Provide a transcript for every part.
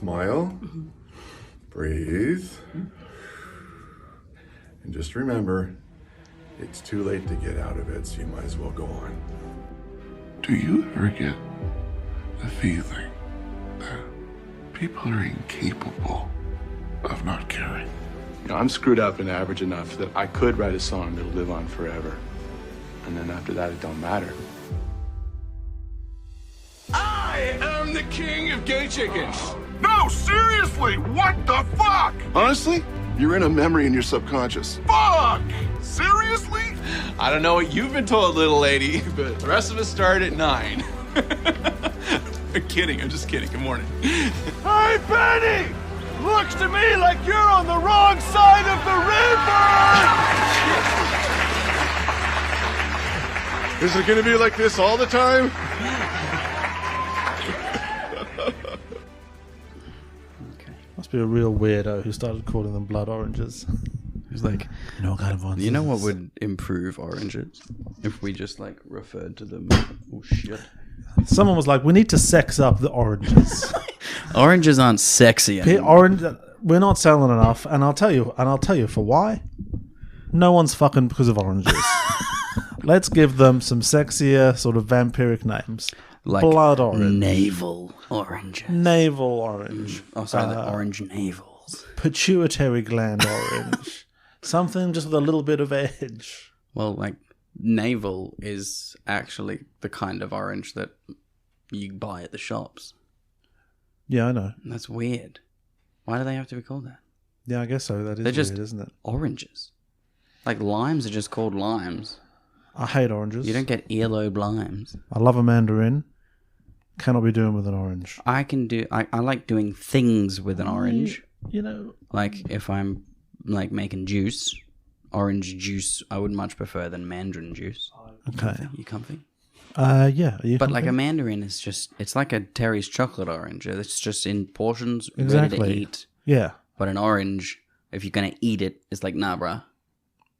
Smile. Breathe. And just remember, it's too late to get out of it, so you might as well go on. Do you ever get the feeling that people are incapable of not caring? You know, I'm screwed up and average enough that I could write a song that'll live on forever. And then after that, it don't matter. I am the king of gay chickens. No, seriously, what the fuck? Honestly, you're in a memory in your subconscious. Fuck! Seriously? I don't know what you've been told, little lady, but the rest of us start at 9. I'm kidding. I'm just kidding. Good morning. Hey, Benny! Looks to me like you're on the wrong side of the river! Is it gonna be like this all the time? Must be a real weirdo who started calling them blood oranges. It's like, You know what kind of oranges? you know what would improve oranges? If we just like referred to them. Oh shit. Someone was like, we need to sex up the oranges. Oranges aren't sexy anymore. We're not selling enough, and I'll tell you for why. No one's fucking because of oranges. Let's give them some sexier sort of vampiric names. Like blood orange. Navel oranges. Navel orange. Oh, sorry, the orange navels. Pituitary gland orange. Something just with a little bit of edge. Well, like, navel is actually the kind of orange that you buy at the shops. Yeah, I know. That's weird. Why do they have to be called that? Yeah, I guess so. That is They're just weird, isn't it? oranges. Like, limes are just called limes. I hate oranges. You don't get earlobe limes. I love a mandarin. Cannot be doing with an orange. I like doing things with an orange. You know. Like, if I'm, like, making juice, orange juice, I would much prefer than mandarin juice. Okay. You comfy? Yeah. Are you But, comfy? like, a mandarin is just, it's like a Terry's chocolate orange. It's just in portions, Exactly. ready to eat. Yeah. But an orange, if you're going to eat it, it's like, nah, bruh.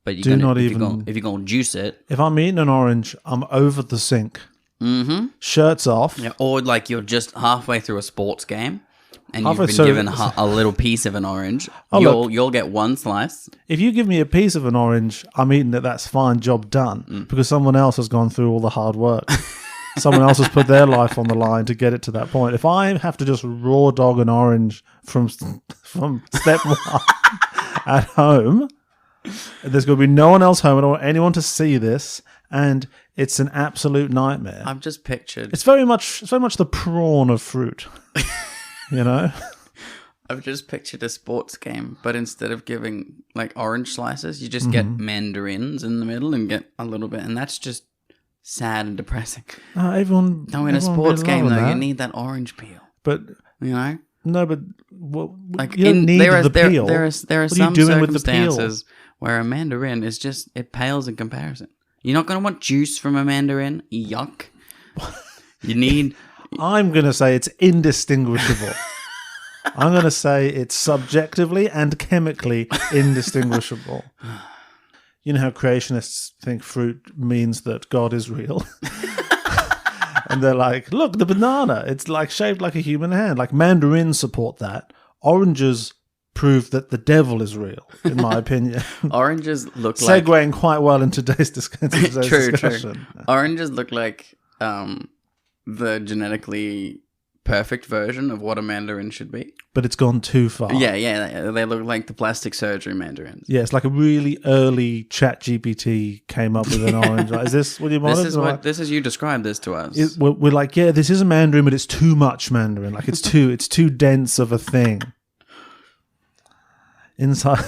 But Do not even... if you're going to juice it. If I'm eating an orange, I'm over the sink. Mm-hmm. Shirts off. Yeah, or like you're just halfway through a sports game and Halfway, you've been given a little piece of an orange. You'll get one slice. If you give me a piece of an orange, I'm eating it, that's fine, job done. Because someone else has gone through all the hard work. Someone else has put their life on the line to get it to that point. If I have to just raw dog an orange from step one at home, there's going to be no one else home. I don't want anyone to see this, and it's an absolute nightmare. I've just pictured. It's very much the prawn of fruit. You know? I've just pictured a sports game, but instead of giving like orange slices, you just get mandarins in the middle and get a little bit, and that's just sad and depressing. Everyone. No, in a sports game though, you need that orange peel. But you know. No, but like you don't need the peel. There are what some are you doing with the circumstances where a mandarin is just, it pales in comparison. You're not going to want juice from a mandarin. Yuck. You need... I'm going to say it's indistinguishable. I'm going to say it's subjectively and chemically indistinguishable. You know how creationists think fruit means that God is real? And they're like, look, the banana, it's like shaped like a human hand. Like mandarins support that. Oranges prove that the devil is real, in my opinion. Oranges look like... Segueing quite well in today's discussion. True. Oranges look like the genetically perfect version of what a mandarin should be. But it's gone too far. Yeah. They look like the plastic surgery mandarins. Yeah, it's like a really early ChatGPT came up with an orange. Like, is this what you wanted? This is you described this to us. We're like, yeah, this is a mandarin, but it's too much mandarin. Like it's too dense of a thing. Inside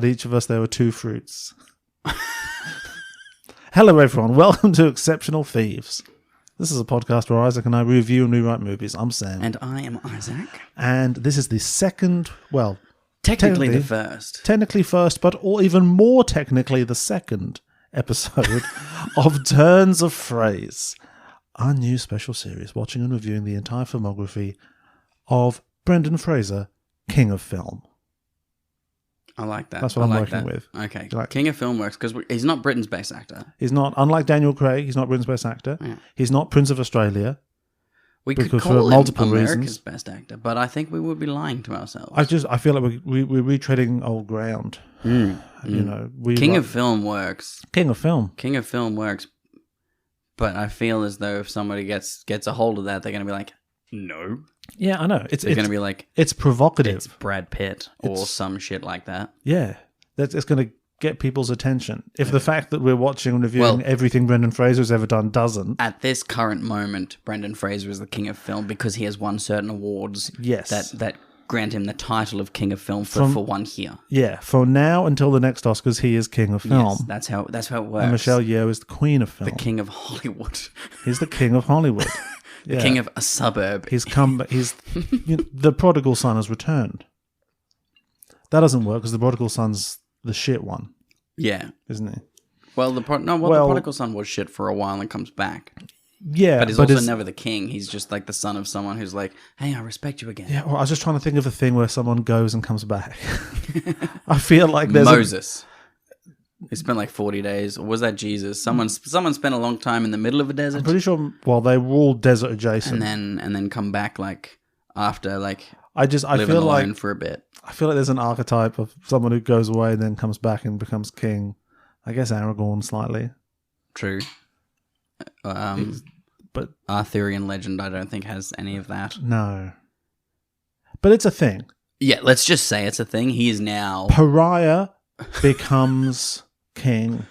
each of us, there were two fruits. Hello, everyone. Welcome to Exceptional Thieves. This is a podcast where Isaac and I review and rewrite movies. I'm Sam. And I am Isaac. And this is the second, well... Technically the first. Technically first, but even more technically the second episode of Turns of Frase, our new special series, watching and reviewing the entire filmography of Brendan Fraser, King of Film. I like that. That's what I'm working with. Okay. King of Film works because he's not Britain's best actor. He's not, unlike Daniel Craig, he's not Britain's best actor. Yeah. He's not Prince of Australia. We could because call for him multiple America's reasons. best actor, but I think we would be lying to ourselves. I feel like we're retreading old ground. You know, King of Film works. King of Film. King of Film works, but I feel as though if somebody gets a hold of that, they're going to be like, no. Yeah, I know. They're going to be like, it's provocative. it's Brad Pitt or some shit like that. Yeah, it's going to get people's attention. If the fact that we're watching and reviewing everything Brendan Fraser's ever done doesn't. At this current moment, Brendan Fraser is the king of film because he has won certain awards. Yes. That grant him the title of king of film for 1 year. Yeah, from now until the next Oscars, he is king of film. Yes, that's how it works. And Michelle Yeoh is the queen of film. the king of Hollywood, He's the king of Hollywood. the king of a suburb. He's the prodigal son has returned. That doesn't work because the prodigal son's the shit one, Yeah. isn't he? Well, the prodigal son was shit for a while and comes back. Yeah, But he's also never the king. He's just like the son of someone who's like, hey, I respect you again. Yeah, well, I was just trying to think of the thing where someone goes and comes back. I feel like there's Moses. He spent like 40 days. Or was that Jesus? Someone spent a long time in the middle of a desert. I'm pretty sure. Well, they were all desert adjacent. and then come back like after like I living feel alone like for a bit. I feel like there's an archetype of someone who goes away and then comes back and becomes king. I guess Aragorn slightly. True. But Arthurian legend, I don't think has any of that. no. But it's a thing. Yeah, let's just say it's a thing. He is now Pariah becomes king.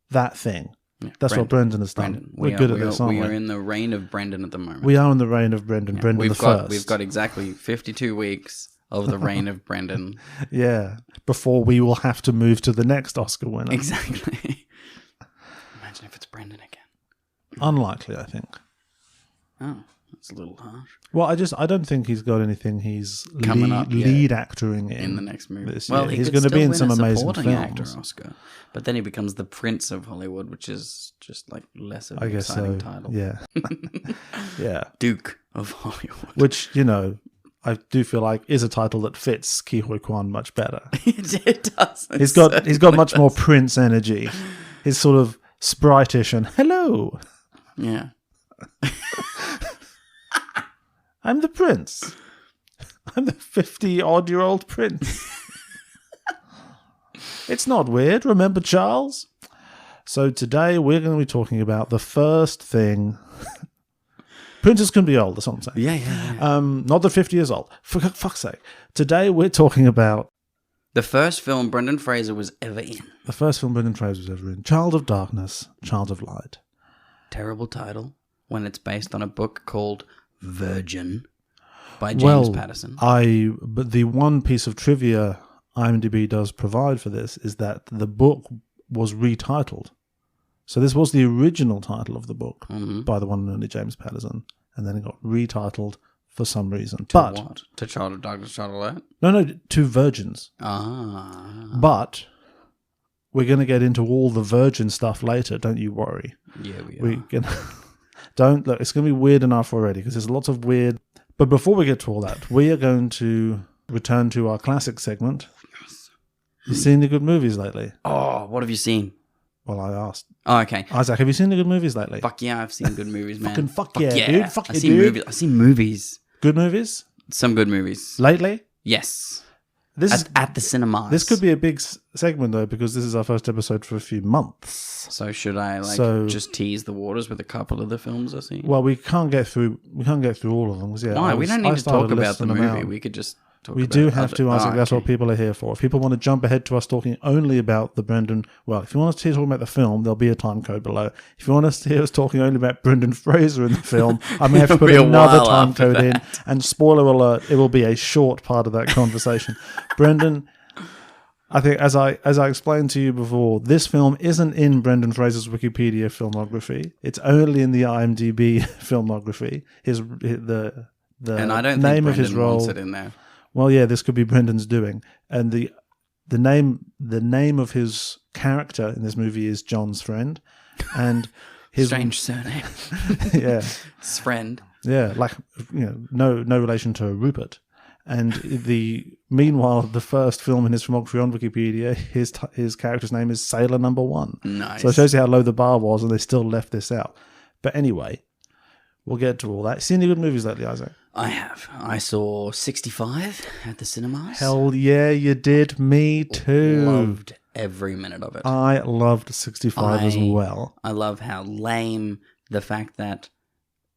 That thing. Yeah, That's what Brendan has done. Brendan. We're good at this, aren't we? We are in the reign of Brendan at the moment. We are in the reign of Brendan. Yeah, Brendan the first. We've got exactly 52 weeks of the reign of Brendan. Yeah. Before we will have to move to the next Oscar winner. Exactly. Imagine if it's Brendan again. Unlikely, I think. Oh, that's a little harsh. Well, I don't think he's got anything he's Coming up, yeah. lead actoring In the next movie. this Well, year. he He's could going to be still in win some a amazing supporting films. actor Oscar, but then he becomes the Prince of Hollywood, which is just like less of I an guess so. exciting title. Yeah. Yeah. Duke of Hollywood. Which, you know, I do feel like is a title that fits Ke Huy Quan much better. It does. He's got much more Prince energy. He's sort of spritish and hello, Yeah. I'm the prince. I'm the 50-odd-year-old prince. It's not weird, remember Charles? So today we're going to be talking about the first thing. Princes can be old, that's what I'm saying. Yeah. Not that 50 years old. For fuck's sake. Today we're talking about The first film Brendan Fraser was ever in. the first film Brendan Fraser was ever in. Child of Darkness, Child of Light. Terrible title when it's based on a book called Virgin by James Patterson. But the one piece of trivia IMDb does provide for this is that the book was retitled. So this was the original title of the book by the one and only James Patterson, and then it got retitled for some reason. What? To Child of Darkness, Child of Light? No, to Virgins. Ah. But we're going to get into all the Virgin stuff later, don't you worry. Yeah, we are. We can don't look. It's going to be weird enough already because there's lots of weird. But before we get to all that, we are going to return to our classic segment. You seen any good movies lately? Oh, what have you seen? Well, I asked Oh, okay. Isaac, have you seen any good movies lately? Fuck yeah, I've seen good movies, man. Fuck yeah, dude. Fuck I yeah, seen dude. movies. I seen movies. Good movies Some good movies. lately. Yes. This is, At the cinemas. this could be a big segment though because this is our first episode for a few months. So should I just tease the waters with a couple of the films I've seen? Well, we can't get through all of them. 'Cause, yeah, Why? We don't need to talk about the listing them movie. out. We could just talk We about do have to, Isaac. Oh, That's what okay. people are here for. If people want to jump ahead to us talking only about the Brendan... Well, if you want us to talk about the film, there'll be a time code below. If you want us to hear us talking only about Brendan Fraser in the film, I may have to put It'll be a another while time after code in. And spoiler alert, it will be a short part of that conversation. Brendan... I think, as I explained to you before, this film isn't in Brendan Fraser's Wikipedia filmography. It's only in the IMDb filmography. The And I don't name think of his Brendan role. wants it in there. Well, yeah, this could be Brendan's doing, and the name of his character in this movie is John's friend, and his Strange surname. yeah, His friend. yeah, like no relation to Rupert. And meanwhile, the first film in his filmography on Wikipedia, his character's name is Sailor Number 1. Nice. So it shows you how low the bar was, and they still left this out. But anyway, We'll get to all that. Seen any good movies lately, Isaac? I have. I saw 65 at the cinemas. Hell yeah, you did. Me too. Loved every minute of it. I loved 65 as well. I love how lame the fact that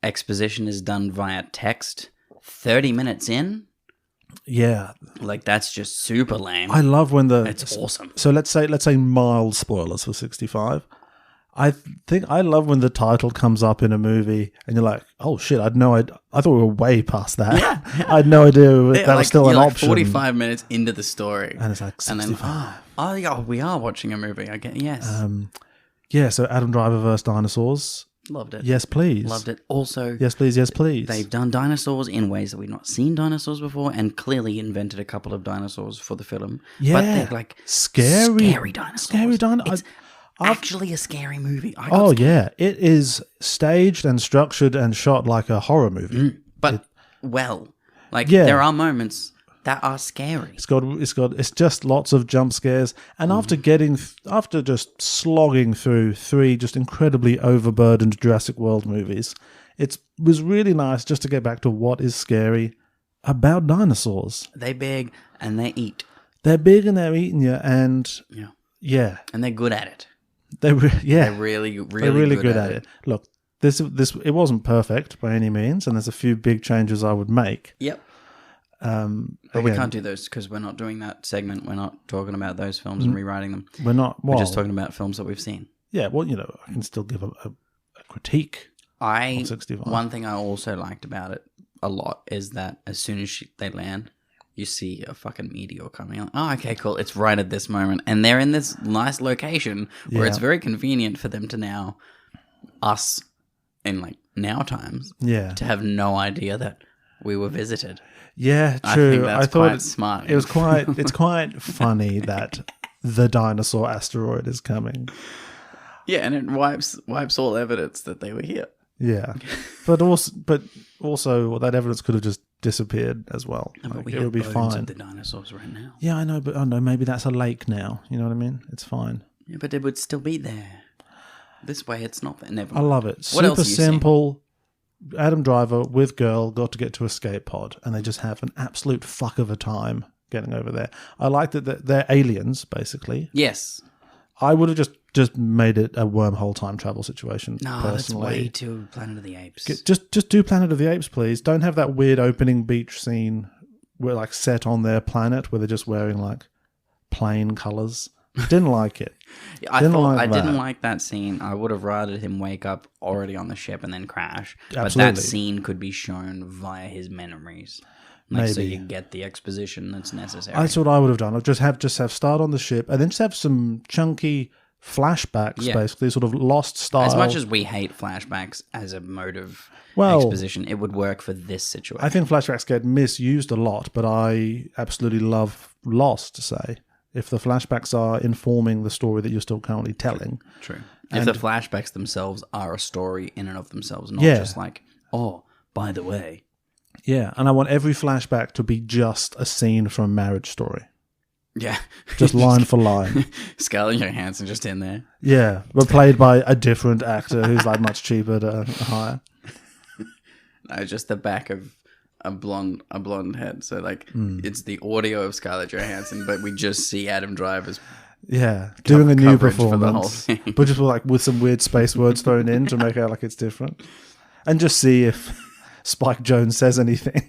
exposition is done via text 30 minutes in. Yeah. Like, that's just super lame. I love when It's awesome. So let's say mild spoilers for 65. I think I love when the title comes up in a movie and you're like, oh shit, I thought we were way past that. Yeah. I had no idea that was still an option. 45 minutes into the story. And it's like 65. And then, yeah, we are watching a movie. I get, yes. Yeah, so Adam Driver vs. Dinosaurs. Loved it. Yes, please. Loved it. Also, yes, please, yes, please. They've done dinosaurs in ways that we've not seen dinosaurs before, and clearly invented a couple of dinosaurs for the film. Yeah. But they're like scary dinosaurs. Scary dinosaurs. It's actually a scary movie. Yeah. It is staged and structured and shot like a horror movie. There are moments that are scary. It's just lots of jump scares. And after just slogging through 3 just incredibly overburdened Jurassic World movies, it was really nice just to get back to what is scary about dinosaurs. They're big and they eat. They're big and they're eating you, and yeah. And they're good at it. They're really good at it. Look, this it wasn't perfect by any means, and there's a few big changes I would make. Yep. But we can't do those because we're not doing that segment. We're not talking about those films and rewriting them. We're not. We're just talking about films that we've seen. Yeah, well, I can still give a critique. On 65. One thing I also liked about it a lot is that as soon as they land, you see a fucking meteor coming on. Oh, okay, cool. It's right at this moment. And they're in this nice location where it's very convenient for them to now, us in like now times, to have no idea that we were visited. Yeah, true. I think that's quite smart. It's quite funny that the dinosaur asteroid is coming. Yeah, and it wipes all evidence that they were here. Yeah, but also that evidence could have just disappeared as well. No, but we it have would be bones fine. of the dinosaurs right now. Yeah, I know, but maybe that's a lake now. You know what I mean? It's fine. Yeah, but it would still be there. This way, it's not there. Never I mind. love it. What Super else have you simple. Adam Driver with girl got to get to escape pod, and they just have an absolute fuck of a time getting over there. I like that they're aliens, basically. Yes. I would have just made it a wormhole time travel situation. No, personally. that's way too Planet of the Apes. Just do Planet of the Apes, please. Don't have that weird opening beach scene where like set on their planet where they're just wearing like plain colors. Didn't like it. I didn't like that scene. I would have rather him wake up already on the ship and then crash. Absolutely. But that scene could be shown via his memories. So you get the exposition that's necessary. That's what I would have done. I'd just have start on the ship and then just have some chunky flashbacks, basically, sort of Lost style. As much as we hate flashbacks as a mode of exposition, it would work for this situation. I think flashbacks get misused a lot, but I absolutely love Lost, say. If the flashbacks are informing the story that you're still currently telling. True. If the flashbacks themselves are a story in and of themselves, not just like, oh, by the way. Yeah, and I want every flashback to be just a scene from Marriage Story. Yeah. Just line for line. Scarlett Johansson just in there. Yeah, but played by a different actor who's like much cheaper to hire. No, just the back of a blonde head. So like it's the audio of Scarlett Johansson, but we just see Adam Driver's doing a new coverage for the whole performance, thing. but just with some weird space words thrown in to make it out like it's different, and just see if Spike Jonze says anything.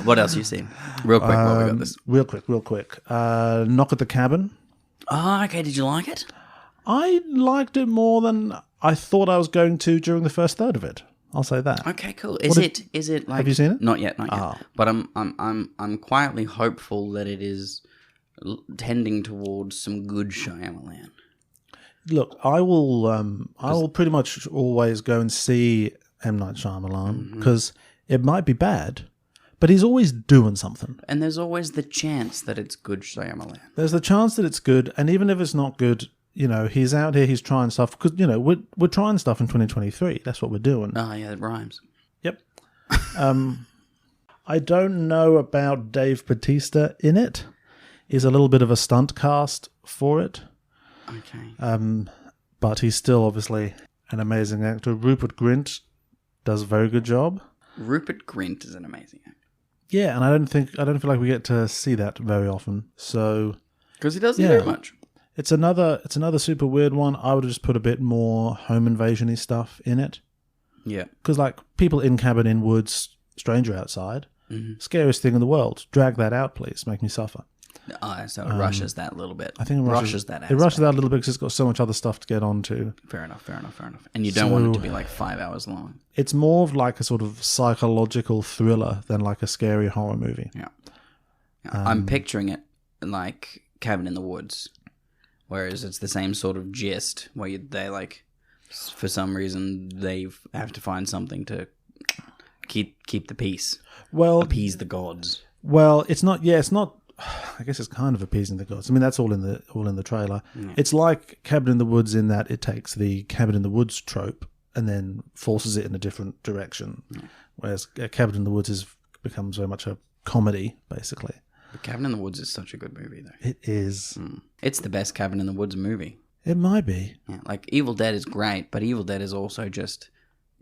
What else you seen? Real quick while we got this. Real quick. Knock at the Cabin. Oh, okay. Did you like it? I liked it more than I thought I was going to during the first third of it. I'll say that. Okay, cool. Is it like? Have you seen it? Not yet. But I'm quietly hopeful that it is tending towards some good Shyamalan. Look, I will pretty much always go and see M. Night Shyamalan because it might be bad, but he's always doing something. And there's always the chance that it's good Shyamalan. There's the chance that it's good, and even if it's not good, he's out here, he's trying stuff, because, we're trying stuff in 2023. That's what we're doing. Oh, yeah, it rhymes. Yep. I don't know about Dave Bautista in it. He's a little bit of a stunt cast for it. Okay. But he's still obviously an amazing actor. Rupert Grint does a very good job. Rupert Grint is an amazing actor. Yeah, and I don't feel like we get to see that very often. So Because he doesn't do much. it's another super weird one. I would have just put a bit more home invasion-y stuff in it. Yeah. Because like people in cabin in woods, stranger outside, scariest thing in the world. Drag that out, please. Make me suffer. So it rushes that a little bit. I think it rushes that. It rushes that a little bit because it's got so much other stuff to get onto. Fair enough. And you don't want it to be like 5 hours long. It's more of like a sort of psychological thriller than like a scary horror movie. Yeah. I'm picturing it like Cabin in the Woods, whereas it's the same sort of gist where they like, for some reason, they have to find something to keep the peace, appease the gods. Well, it's not. Yeah, it's not. I guess it's kind of appeasing the gods. I mean, that's all in the trailer. Yeah. It's like Cabin in the Woods in that it takes the Cabin in the Woods trope and then forces it in a different direction. Yeah. Whereas Cabin in the Woods becomes very much a comedy, basically. But Cabin in the Woods is such a good movie, though. It is. It's the best Cabin in the Woods movie. It might be. Yeah, like Evil Dead is great, but Evil Dead is also just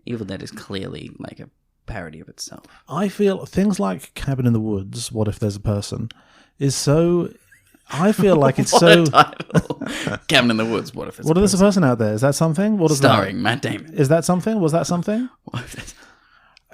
Evil Dead is clearly like a parody of itself. I feel things like Cabin in the Woods, What If There's a Person, is so... I feel like it's so... a title. Cabin in the Woods, What If There's What if there's a person out there? Is that something? What is Starring Matt Damon. Is that something? Was that something? What if there's...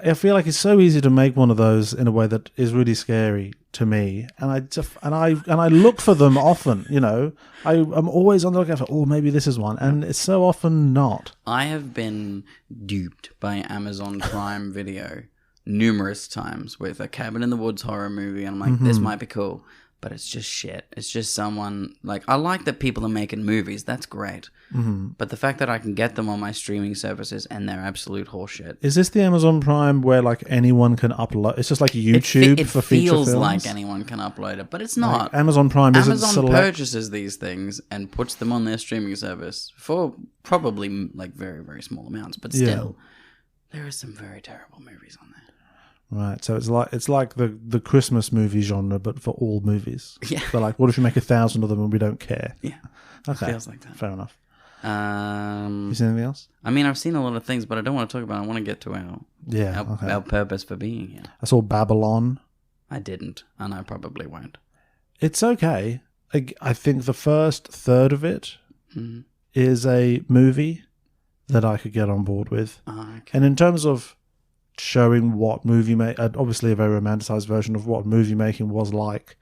I feel like it's so easy to make one of those in a way that is really scary to me, and I look for them often. You know, I'm always on the lookout for maybe this is one, and it's so often not. I have been duped by Amazon Prime Video numerous times with a Cabin in the Woods horror movie, and I'm like, this might be cool. But it's just shit. It's just someone... Like, I like that people are making movies. That's great. But the fact that I can get them on my streaming services and they're absolute horseshit. Is this the Amazon Prime where, like, anyone can upload... It's just like YouTube for feature films? It feels like anyone can upload it, but it's not. Like Amazon Prime isn't Amazon purchases these things and puts them on their streaming service for probably, like, very, very small amounts. But still, there are some very terrible movies on there. Right, so it's like the Christmas movie genre, but for all movies. Yeah. But like, what if you make 1,000 of them and we don't care? Yeah. Okay. It feels like that. Fair enough. You seen anything else? I mean, I've seen a lot of things, but I don't want to talk about it. I want to get to our purpose for being here. I saw Babylon. I didn't, and I probably won't. It's okay. I think the first third of it is a movie that I could get on board with. Okay. And in terms of showing what movie obviously a very romanticized version of what movie making was like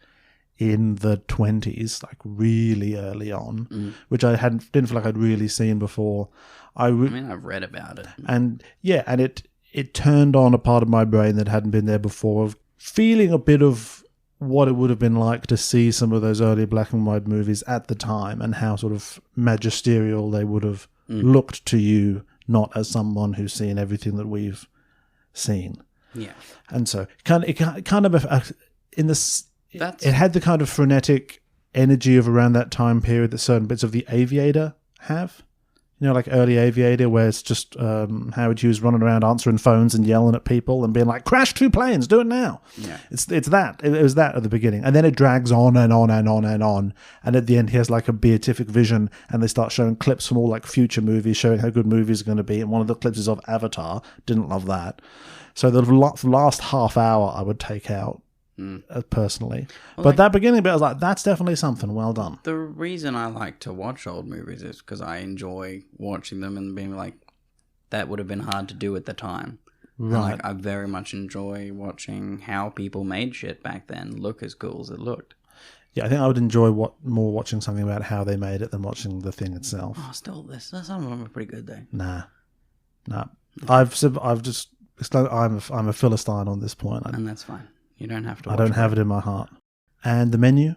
in the 20s, like really early on, which I didn't feel like I'd really seen before. I mean, I've read about it, and it turned on a part of my brain that hadn't been there before, of feeling a bit of what it would have been like to see some of those early black and white movies at the time, and how sort of magisterial they would have looked to you, not as someone who's seen everything that we've seen. Yeah. And so it had the kind of frenetic energy of around that time period that certain bits of The Aviator have. You know, like early Aviator, where it's just Howard Hughes running around answering phones and yelling at people and being like, "Crash 2 planes, do it now." Yeah. It's that. It was that at the beginning. And then it drags on and on and on and on. And at the end, he has like a beatific vision, and they start showing clips from all like future movies, showing how good movies are going to be. And one of the clips is of Avatar. Didn't love that. So the last half hour I would take out. Personally. Well, but that beginning bit, I was like, that's definitely something. Well done. The reason I like to watch old movies is because I enjoy watching them and being like, that would have been hard to do at the time. Right. And I very much enjoy watching how people made shit back then look as cool as it looked. Yeah, I think I would enjoy more watching something about how they made it than watching the thing itself. Oh, still, some of them are pretty good though. Nah. I've just I'm a Philistine on this point, and that's fine. You don't have to. I don't have it in my heart. And The Menu?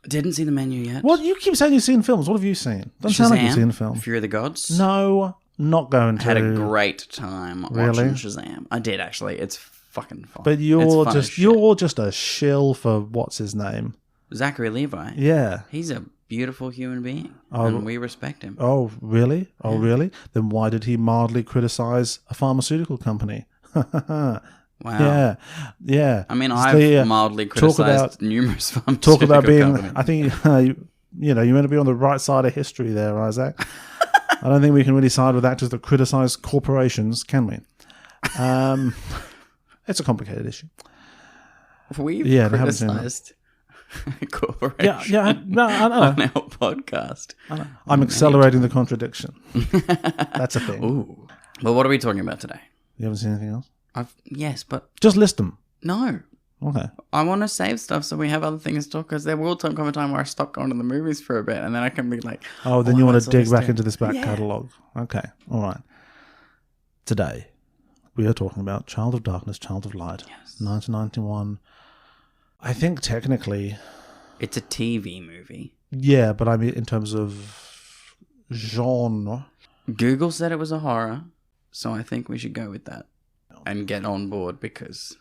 Didn't see The Menu yet. What? You keep saying you've seen films. What have you seen? Doesn't sound like you've seen a film. Fury of the Gods? No, not going to. I had a great time watching Shazam. I did, actually. It's fucking fun. But you're just a shill for what's his name? Zachary Levi. Yeah. He's a beautiful human being. And we respect him. Oh, really? Oh, really? Then why did he mildly criticize a pharmaceutical company? Wow. Yeah. I mean, I've mildly criticized numerous pharmaceutical companies. I think, you meant to be on the right side of history there, Isaac. I don't think we can really side with actors that criticize corporations, can we? It's a complicated issue. We've Yeah, I haven't seen that. criticized corporations No, I know. on our podcast. I'm accelerating the contradiction. That's a thing. Ooh. Well, what are we talking about today? You haven't seen anything else? Yes, but Just list them. no. Okay. I want to save stuff so we have other things to talk, because there will come a time where I stop going to the movies for a bit, and then I can be like, Oh, then you want what's to all dig this back doing? into this back Yeah. catalogue. Okay. All right. Today, we are talking about Child of Darkness, Child of Light, 1991. I think technically, It's a TV movie. yeah, but I mean in terms of genre. Google said it was a horror, so I think we should go with that and get on board, because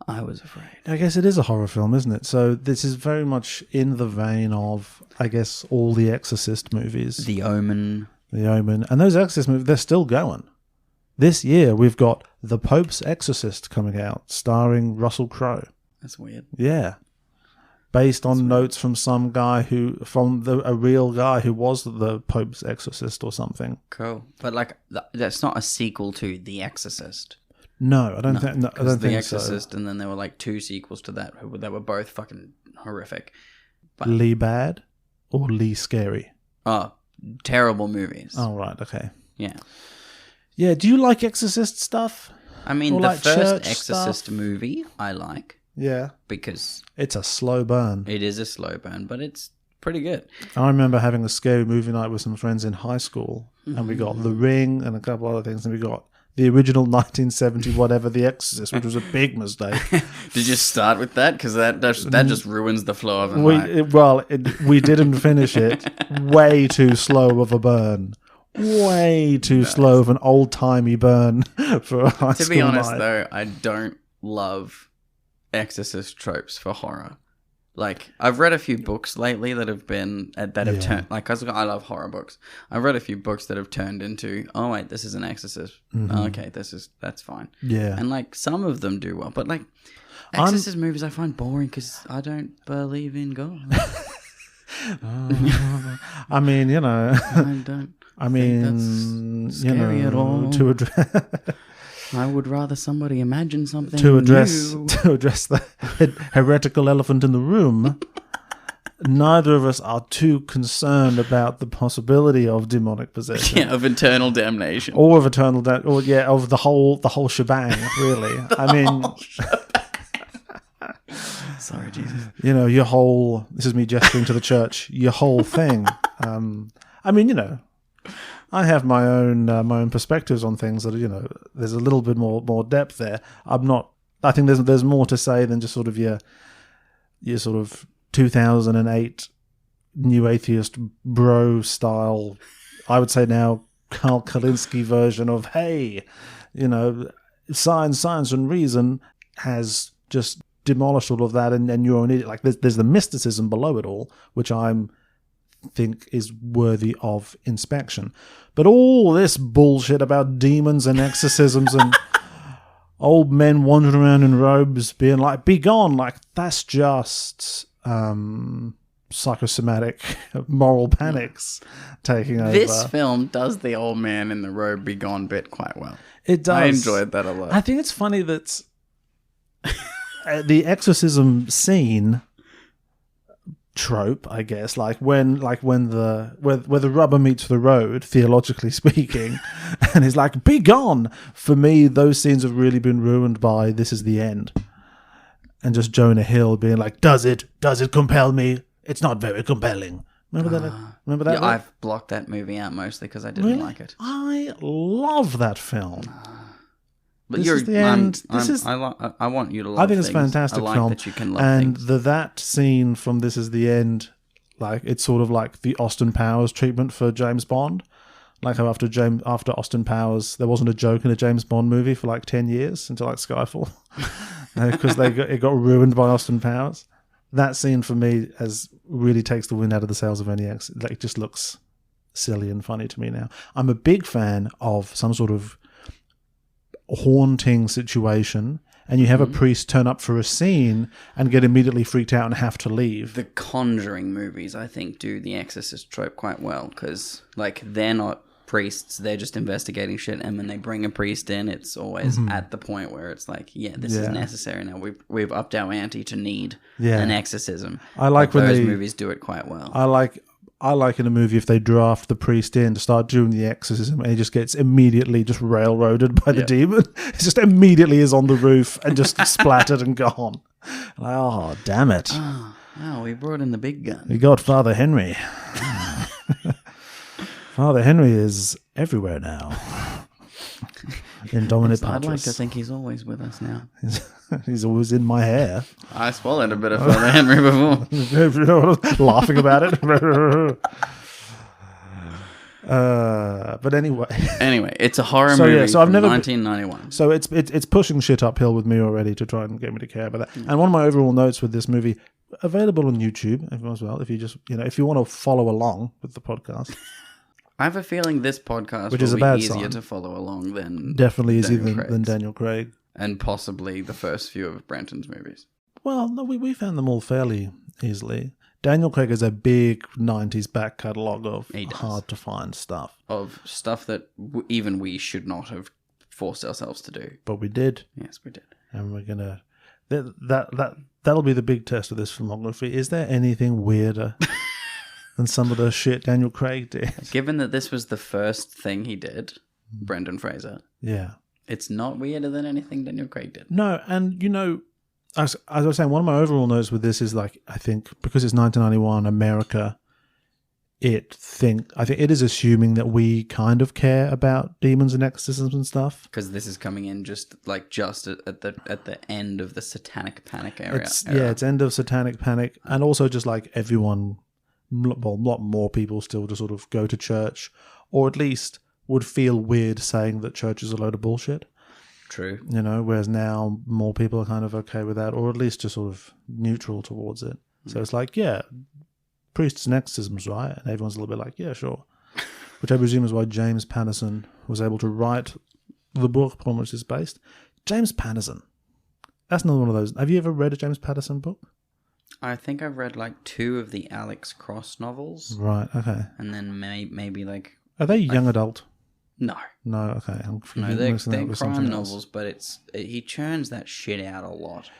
I was afraid. I guess it is a horror film, isn't it? So this is very much in the vein of, I guess, all the Exorcist movies. The Omen. The Omen. And those Exorcist movies, they're still going. This year, we've got The Pope's Exorcist coming out, starring Russell Crowe. That's weird. Yeah. Based on notes from some guy a real guy who was the Pope's exorcist or something. Cool. But like, that's not a sequel to The Exorcist. No, I don't think. No, I Because don't The think Exorcist, and then there were like 2 sequels to that that were both fucking horrific. so. Lee Bad or Lee Scary? Oh, terrible movies. Oh, right. Okay. Yeah. Yeah. Do you like Exorcist stuff? I mean, Or the like first church Exorcist stuff? movie I like, Yeah. because It's a slow burn. it is a slow burn, but it's pretty good. I remember having a scary movie night with some friends in high school, and we got The Ring and a couple other things, and we got the original 1970 whatever The Exorcist, which was a big mistake. Did you start with that? Because that just ruins the flow of the night. We didn't finish it. Way too slow of a burn. Way too slow of an old-timey burn for a high school To be honest, night. though, I don't love Exorcist tropes for horror. Like, I've read a few books lately that have been turned, like, 'cause I love horror books. I've read a few books that have turned into, oh wait, this is an Exorcist. Oh, okay, that's fine. Yeah. And like, some of them do well, but like, Exorcist movies I find boring because I don't believe in God. I mean, you know, I don't. I think mean, that's you scary know, at all. to address I would rather somebody imagine something to address new. the heretical elephant in the room. Neither of us are too concerned about the possibility of demonic possession. Yeah, of eternal damnation. Or of eternal death, or of the whole shebang, really. I mean, Sorry, Jesus. you know, your whole. This is me gesturing to the church. Your whole thing. I mean, you know, I have my own perspectives on things that, you know, there's a little bit more depth there. I think there's more to say than just sort of your sort of 2008 new atheist bro style. I would say now Carl Kalinske version of, hey, you know, science and reason has just demolished all of that, and you're an idiot. Like there's the mysticism below it all, which think is worthy of inspection. But all this bullshit about demons and exorcisms and old men wandering around in robes being like, be gone, like that's just psychosomatic moral panics taking over. This film does the old man in the robe be gone bit quite well. It does. I enjoyed that a lot. I think it's funny that the exorcism scene trope, I guess, like when the where the rubber meets the road, theologically speaking, and he's like, be gone. For me, those scenes have really been ruined by This Is the End, and just Jonah Hill being like, does it compel me? It's not very compelling. Remember that? Yeah, I've blocked that movie out mostly because I didn't Really? like it. I love that film. But This you're, is the end. I want you to love I think it's a things. fantastic I like film. that you can love and things. that scene from This Is the End, like it's sort of like the Austin Powers treatment for James Bond. Like how after Austin Powers, there wasn't a joke in a James Bond movie for like 10 years until like Skyfall, because it got ruined by Austin Powers. That scene for me really takes the wind out of the sails of any Like it just looks silly and funny to me now. I'm a big fan of some sort of haunting situation, and you have a priest turn up for a scene and get immediately freaked out and have to leave. The Conjuring movies, I think, do the Exorcist trope quite well because, like, they're not priests; they're just investigating shit. And when they bring a priest in, it's always at the point where it's like, this is necessary now. We've upped our ante to need an exorcism. I like when those they, movies do it quite well. I like in a movie if they draft the priest in to start doing the exorcism and he just gets immediately just railroaded by the demon. He just immediately is on the roof and just splattered and gone. Like, oh, damn it. Oh, we brought in the big gun. We got Father Henry. Father Henry is everywhere now. In Dominant I'd like Patris. to think he's always with us now. He's always in my hair. I swallowed a bit of Father Henry before. Laughing about it. But anyway. Anyway, it's a horror movie from 1991. So it's pushing shit uphill with me already to try and get me to care about that. And one of my overall notes with this movie, available on YouTube as well, if you just, if you want to follow along with the podcast. I have a feeling this podcast Which is will a be bad easier sign. to follow along than Definitely easier Daniel than Daniel Craig. And possibly the first few of Brenton's movies. Well, no, we found them all fairly easily. Daniel Craig has a big 90s back catalogue of hard-to-find stuff. Of stuff that even we should not have forced ourselves to do. But we did. Yes, we did. And we're going to... That'll be the big test of this filmography. Is there anything weirder than some of the shit Daniel Craig did? Given that this was the first thing he did, Brendan Fraser. Yeah. It's not weirder than anything Daniel Craig did. No, and as I was saying, one of my overall notes with this is like, I think because it's 1991 America, I think it is assuming that we kind of care about demons and exorcisms and stuff. Because this is coming in just at the end of the Satanic Panic era. It's end of Satanic Panic, and also just like everyone, well, a lot more people still just sort of go to church, or at least would feel weird saying that church is a load of bullshit. True. Whereas now more people are kind of okay with that, or at least just sort of neutral towards it. So it's like, priests and exorcisms, right? And everyone's a little bit like, yeah, sure. Which I presume is why James Patterson was able to write the book upon which it's based. James Patterson. That's another one of those. Have you ever read a James Patterson book? I think I've read like 2 of the Alex Cross novels. Right, okay. And then maybe like... Are they young adult? No. No, okay. No, they're crime novels, but he churns that shit out a lot.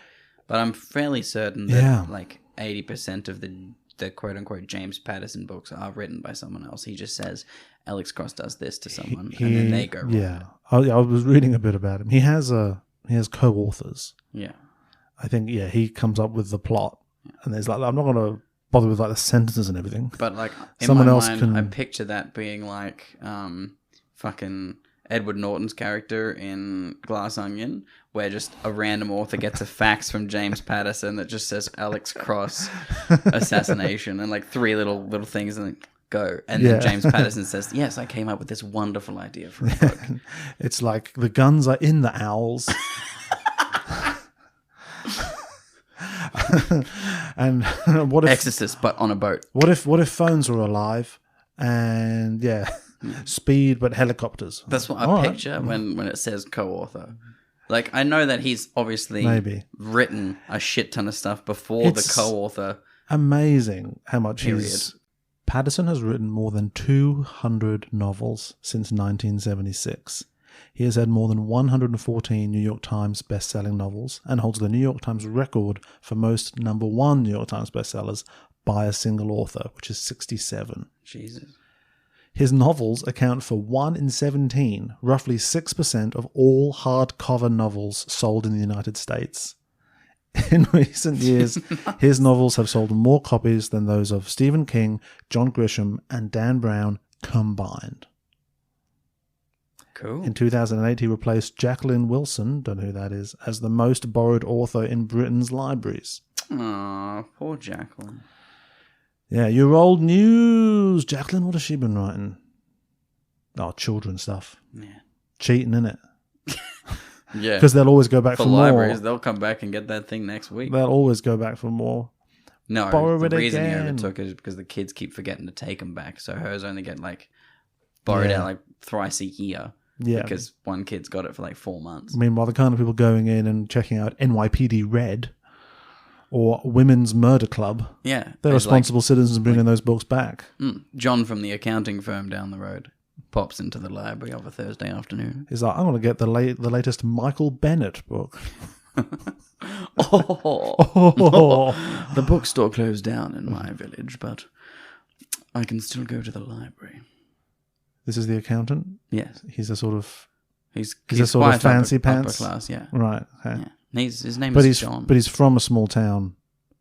But I'm fairly certain that like 80% of the quote-unquote James Patterson books are written by someone else. He just says, Alex Cross does this to someone, and then they go wrong. Yeah. I was reading a bit about him. He has co-authors. Yeah. I think, he comes up with the plot. And there's like, I'm not going to bother with like the sentences and everything. But like, in someone my else mind, I picture that being like fucking Edward Norton's character in Glass Onion, where just a random author gets a fax from James Patterson that just says Alex Cross assassination and like 3 little things and then go. And then James Patterson says, yes, I came up with this wonderful idea for a book. It's like the guns are in the owls. And what if Exorcist, but on a boat? What if phones were alive? And speed, but helicopters. That's what I picture when it says co-author. Like, I know that he's obviously written a shit ton of stuff before the co-author. Amazing how much Patterson has written more than 200 novels since 1976. He has had more than 114 New York Times best-selling novels and holds the New York Times record for most #1 New York Times bestsellers by a single author, which is 67. Jesus. His novels account for 1 in 17, roughly 6% of all hardcover novels sold in the United States. In recent years, his novels have sold more copies than those of Stephen King, John Grisham, and Dan Brown combined. Cool. In 2008, he replaced Jacqueline Wilson, don't know who that is, as the most borrowed author in Britain's libraries. Aw, poor Jacqueline. Yeah, your old news. Jacqueline, what has she been writing? Oh, children's stuff. Yeah. Cheating, innit? Yeah. Because they'll always go back for libraries, more. they'll come back and get that thing next week. They'll always go back for more. No, Borrow the it reason he again. overtook it is because the kids keep forgetting to take them back. So hers only get like borrowed out like thrice a year. Yeah. Because one kid's got it for like 4 months. Meanwhile, the kind of people going in and checking out NYPD Red or Women's Murder Club, Yeah. they're It's responsible citizens bringing those books back. John from the accounting firm down the road pops into the library of a Thursday afternoon. He's like, I'm going to get the latest Michael Bennett book. The bookstore closed down in my village, but I can still go to the library. This is the accountant? Yes. He's a sort of... He's a sort of quite fancy upper pants? class, yeah. Right, okay. Yeah. His name But is he's John. but he's from a small town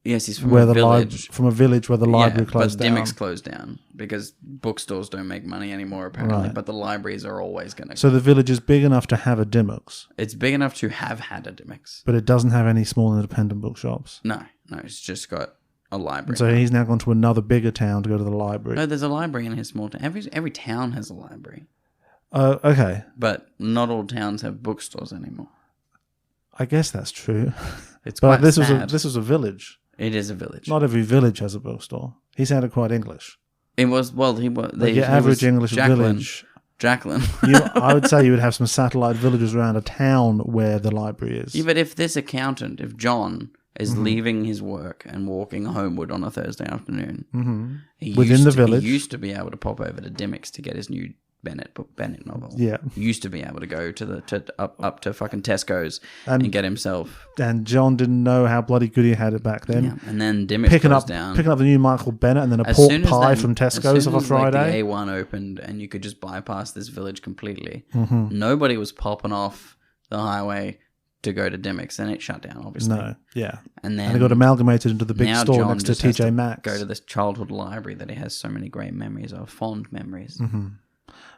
yes, he's from where a the village. from a village where the library closed but down. Dimmock's closed down because bookstores don't make money anymore, apparently. Right. But the libraries are always going to. So the village is big enough to have a Dimmock's, It's big enough to have had a Dimmock's. but it doesn't have any small independent bookshops. No, it's just got a library. So he's now gone to another bigger town to go to the library. No, there's a library in his small town. Every town has a library, Okay, but not all towns have bookstores anymore. I guess that's true. It's But quite this sad. was a village. It is a village. Not every village has a bookstore. He sounded quite English. It was he was Like your average English village. Jacqueline. I would say you would have some satellite villages around a town where the library is. Yeah, but if this accountant, if John is Mm-hmm. leaving his work and walking homeward on a Thursday afternoon, Within the village. he used to be able to pop over to Dimmock's to get his new Bennett novel. Yeah. He used to be able to go to up to fucking Tesco's and get himself. And John didn't know how bloody good he had it back then. Yeah. And then Dimmock's Picking goes up down. the new Michael Bennett and then a As pork soon as pie then- from as Tesco's soon on a as, like, Friday. the A1 opened and you could just bypass this village completely. Mm-hmm. Nobody was popping off the highway to go to Dimmock's, and it shut down, obviously. No, yeah. And then And it got amalgamated into the big now store John next to just has TJ Maxx. Go to this childhood library that he has so many great memories of, fond memories. Mm-hmm.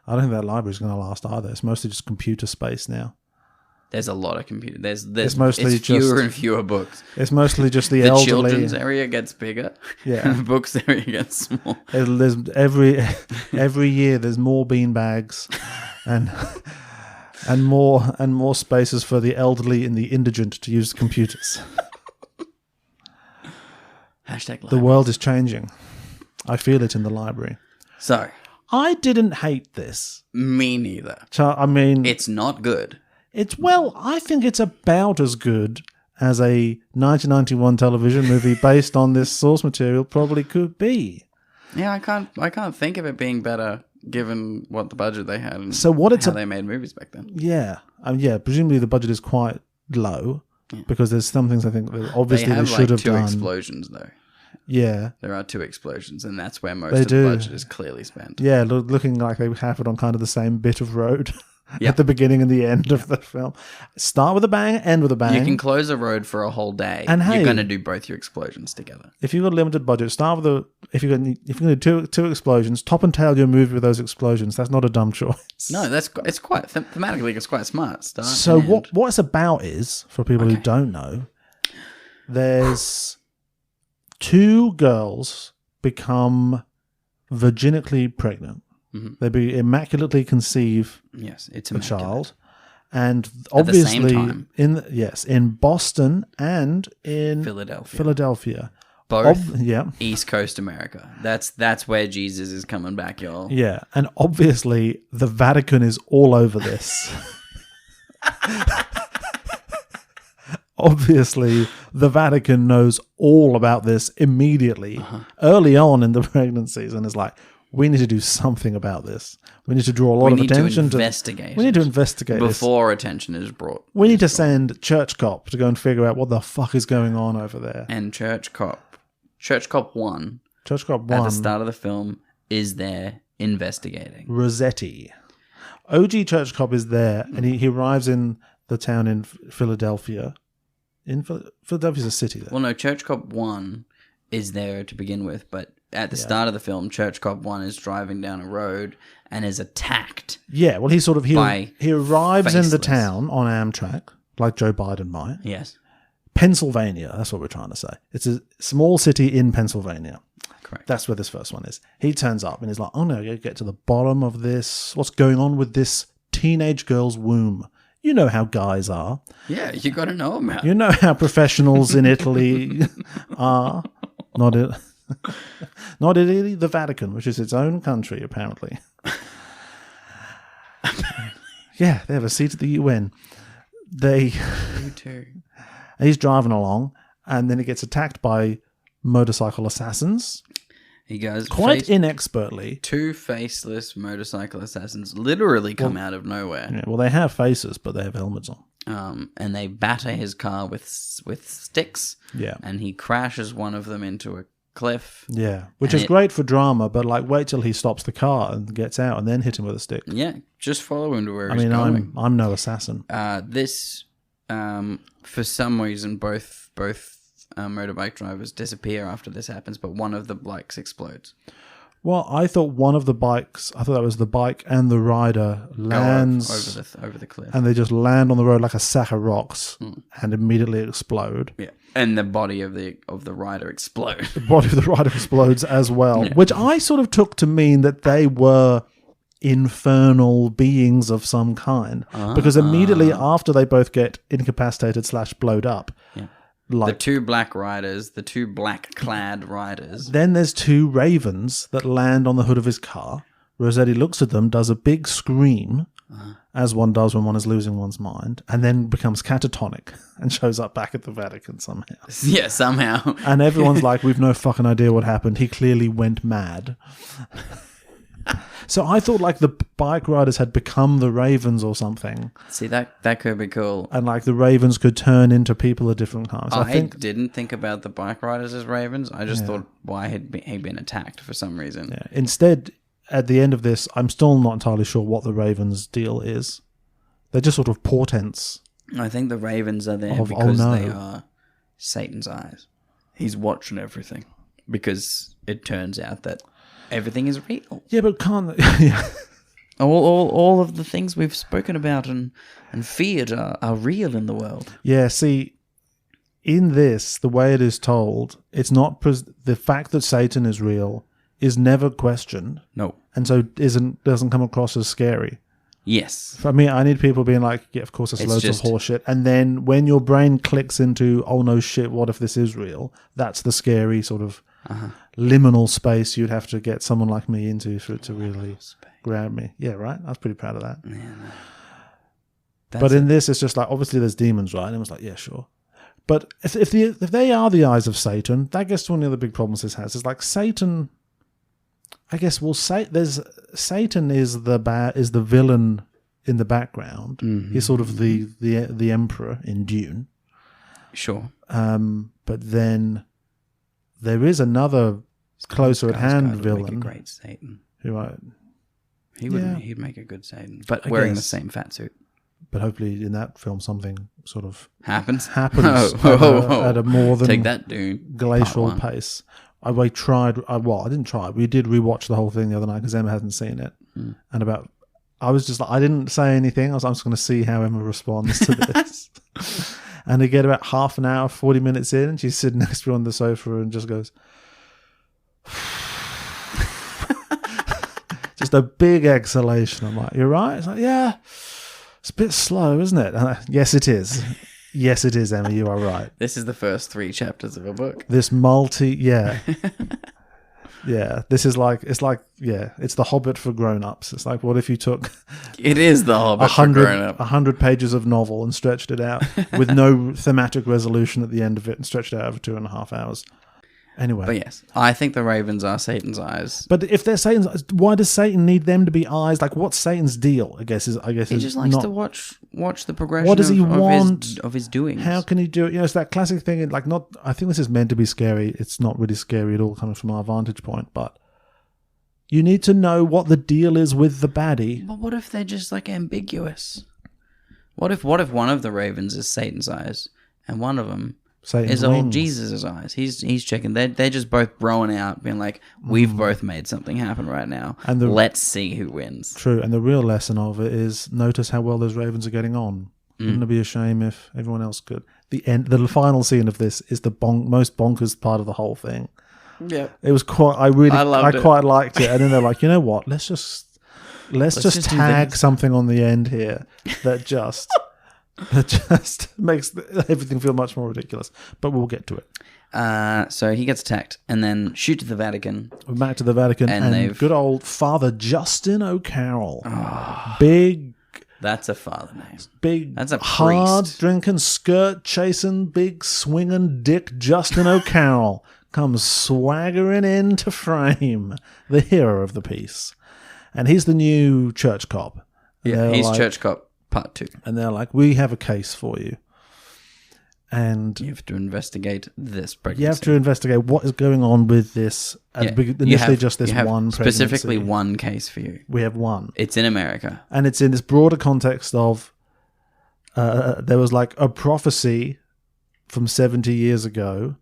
I don't think that library's going to last either. It's mostly just computer space now. There's a lot of computer. There's mostly it's fewer just- and fewer books. It's mostly just the The elderly. children's area gets bigger. Yeah. And the books area gets small. There's every year there's more beanbags and more spaces for the elderly and the indigent to use computers. Hashtag The library. world is changing. I feel it in the library. So, I didn't hate this. me neither. I mean, It's not good. I think it's about as good as a 1991 television movie based on this source material probably could be. Yeah, I can't think of it being better given what the budget they had and So what it's how they made movies back then. Yeah. Presumably the budget is quite low because there's some things I think that obviously They they have should have two done. explosions though. Yeah. There are 2 explosions, and that's where most They of do. the budget is clearly spent. Yeah, looking like they happened on kind of the same bit of road Yeah. at the beginning and the end of the film. Start with a bang, end with a bang. You can close a road for a whole day. And hey- you're going to do both your explosions together. If you've got a limited budget, start with if you're going to do two explosions, top and tail your movie with those explosions. That's not a dumb choice. No, it's quite thematically it's quite smart. Start So and end. what it's about is, for people who don't know, there's 2 girls become virginically pregnant. Mm-hmm. They be immaculately conceive Yes, it's a immaculate. child, and At the same obviously time. in Boston and in Philadelphia. Philadelphia. Both Yeah, East Coast America. That's where Jesus is coming back, y'all. yeah, and obviously the Vatican is all over this. Obviously, the Vatican knows all about this immediately, early on in the pregnancies, and is like, we need to do something about this. We need to draw a lot We of need to attention investigate We need to it investigate this. before attention is brought. We need to send Church Cop to go and figure out what the fuck is going on over there. And Church Cop 1 Church Cop at 1, the start of the film is there investigating. Rossetti. OG Church Cop is there, and he arrives in the town in Philadelphia. Philadelphia's a city there. Well, no, Church Cop 1 is there to begin with, but at the start of the film, Church Cop 1 is driving down a road and is attacked. Yeah, well, by he arrives in the faceless. town on Amtrak, like Joe Biden might. Yes, Pennsylvania, that's what we're trying to say. It's a small city in Pennsylvania. correct. That's where this first one is. He turns up and he's like, oh no, you get to the bottom of this. What's going on with this teenage girl's womb? You know how guys are. Yeah, you got to know about it. You know how professionals in Italy are. Not Italy, the Vatican, which is its own country, apparently. Yeah, they have a seat at the UN. You too. He's driving along, and then he gets attacked by motorcycle assassins. He goes Quite inexpertly. 2 faceless motorcycle assassins literally come out of nowhere. Yeah, well, they have faces, but they have helmets on. And they batter his car with sticks. Yeah. And he crashes one of them into a cliff. Yeah, which is great for drama, but like wait till he stops the car and gets out and then hit him with a stick. Yeah, just follow him to where he's going. I'm no assassin. This, for some reason, both motorbike drivers disappear after this happens, but one of the bikes explodes. Well, I thought that was the bike and the rider lands over the cliff. and they just land on the road like a sack of rocks and immediately explode. Yeah, and the body of the rider explodes. The body of the rider explodes as well, which I sort of took to mean that they were infernal beings of some kind, because immediately after they both get incapacitated / blowed up, the 2 black riders, the 2 black-clad riders. Then there's 2 ravens that land on the hood of his car. Rossetti looks at them, does a big scream, as one does when one is losing one's mind, and then becomes catatonic and shows up back at the Vatican somehow. Yeah, somehow. And everyone's like, we've no fucking idea what happened. He clearly went mad. So I thought like the bike riders had become the ravens or something. See, that could be cool. And like the ravens could turn into people at different times. I didn't think about the bike riders as ravens. I just thought why had he been attacked for some reason. Yeah. Instead, at the end of this, I'm still not entirely sure what the ravens' deal is. They're just sort of portents. I think the ravens are there because they are Satan's eyes. He's watching everything because it turns out that everything is real. Yeah, but can't... All of the things we've spoken about and feared are real in the world. Yeah, see, in this, the way it is told, it's not... the fact that Satan is real is never questioned. No. And so doesn't come across as scary. Yes. For me, I need people being like, yeah, of course, it's loads of horseshit. And then when your brain clicks into, oh no shit, what if this is real? That's the scary sort of liminal space you'd have to get someone like me into for it to really grab me. Yeah, right? I was pretty proud of that. Yeah, no. But in this, it's just like, obviously there's demons, right? And it was like, yeah, sure. But if they are the eyes of Satan, that gets to one of the big problems this has. It's like Satan... I guess we'll say Satan is the villain in the background. Mm-hmm. He's sort of the emperor in Dune. Sure. But then there is another closer at hand villain. Make a great Satan. He'd make a good Satan, but wearing the same fat suit. But hopefully in that film something sort of happens at a more than take that, dude. Glacial pace. I didn't try. We did rewatch the whole thing the other night because Emma hasn't seen it. And I was just like, I didn't say anything. I'm just going to see how Emma responds to this. And they get about half an hour, 40 minutes in, and she's sitting next to me on the sofa and just goes, just a big exhalation. I'm like, you're right? It's like, yeah, it's a bit slow, isn't it? Yes, it is. Yes, it is, Emma. You are right. This is the first 3 chapters of a book. This yeah. This is like, it's the Hobbit for grown-ups. It's like, what if you took... It is the Hobbit for grown-ups. 100 pages of novel and stretched it out with no thematic resolution at the end of it and stretched it out over 2.5 hours. Anyway. But yes, I think the ravens are Satan's eyes. But if they're Satan's eyes, why does Satan need them to be eyes? Like, what's Satan's deal? I guess he just likes to watch the progression. What does he want of his doings? How can he do it? It's that classic thing. Like, I think this is meant to be scary. It's not really scary at all, coming from our vantage point. But you need to know what the deal is with the baddie. But what if they're just like ambiguous? What if one of the ravens is Satan's eyes and one of them is old Jesus' eyes? He's checking. They're just both broing out, being like, we've both made something happen right now. And let's see who wins. True. And the real lesson of it is notice how well those ravens are getting on. Wouldn't it be a shame if everyone else could? The final scene of this is the most bonkers part of the whole thing. Yeah. It was quite. I quite liked it. And then they're like, you know what? Let's just tag something on the end here that just. It just makes everything feel much more ridiculous. But we'll get to it. So he gets attacked and then shoot to the Vatican. We're back to the Vatican and good old Father Justin O'Carroll. Big That's a father name. Big, That's a hard priest. drinking, skirt chasing, big swinging Dick Justin O'Carroll comes swaggering into frame, the hero of the piece. And he's the new church cop. And Yeah, they're he's like- church cop part 2. And they're like, we have a case for you. And You have to investigate this pregnancy. you have to investigate what is going on with this. Initially, just this you have one pregnancy. specifically one case for you. We have one. It's in America. And it's in this broader context of there was like a prophecy from 70 years ago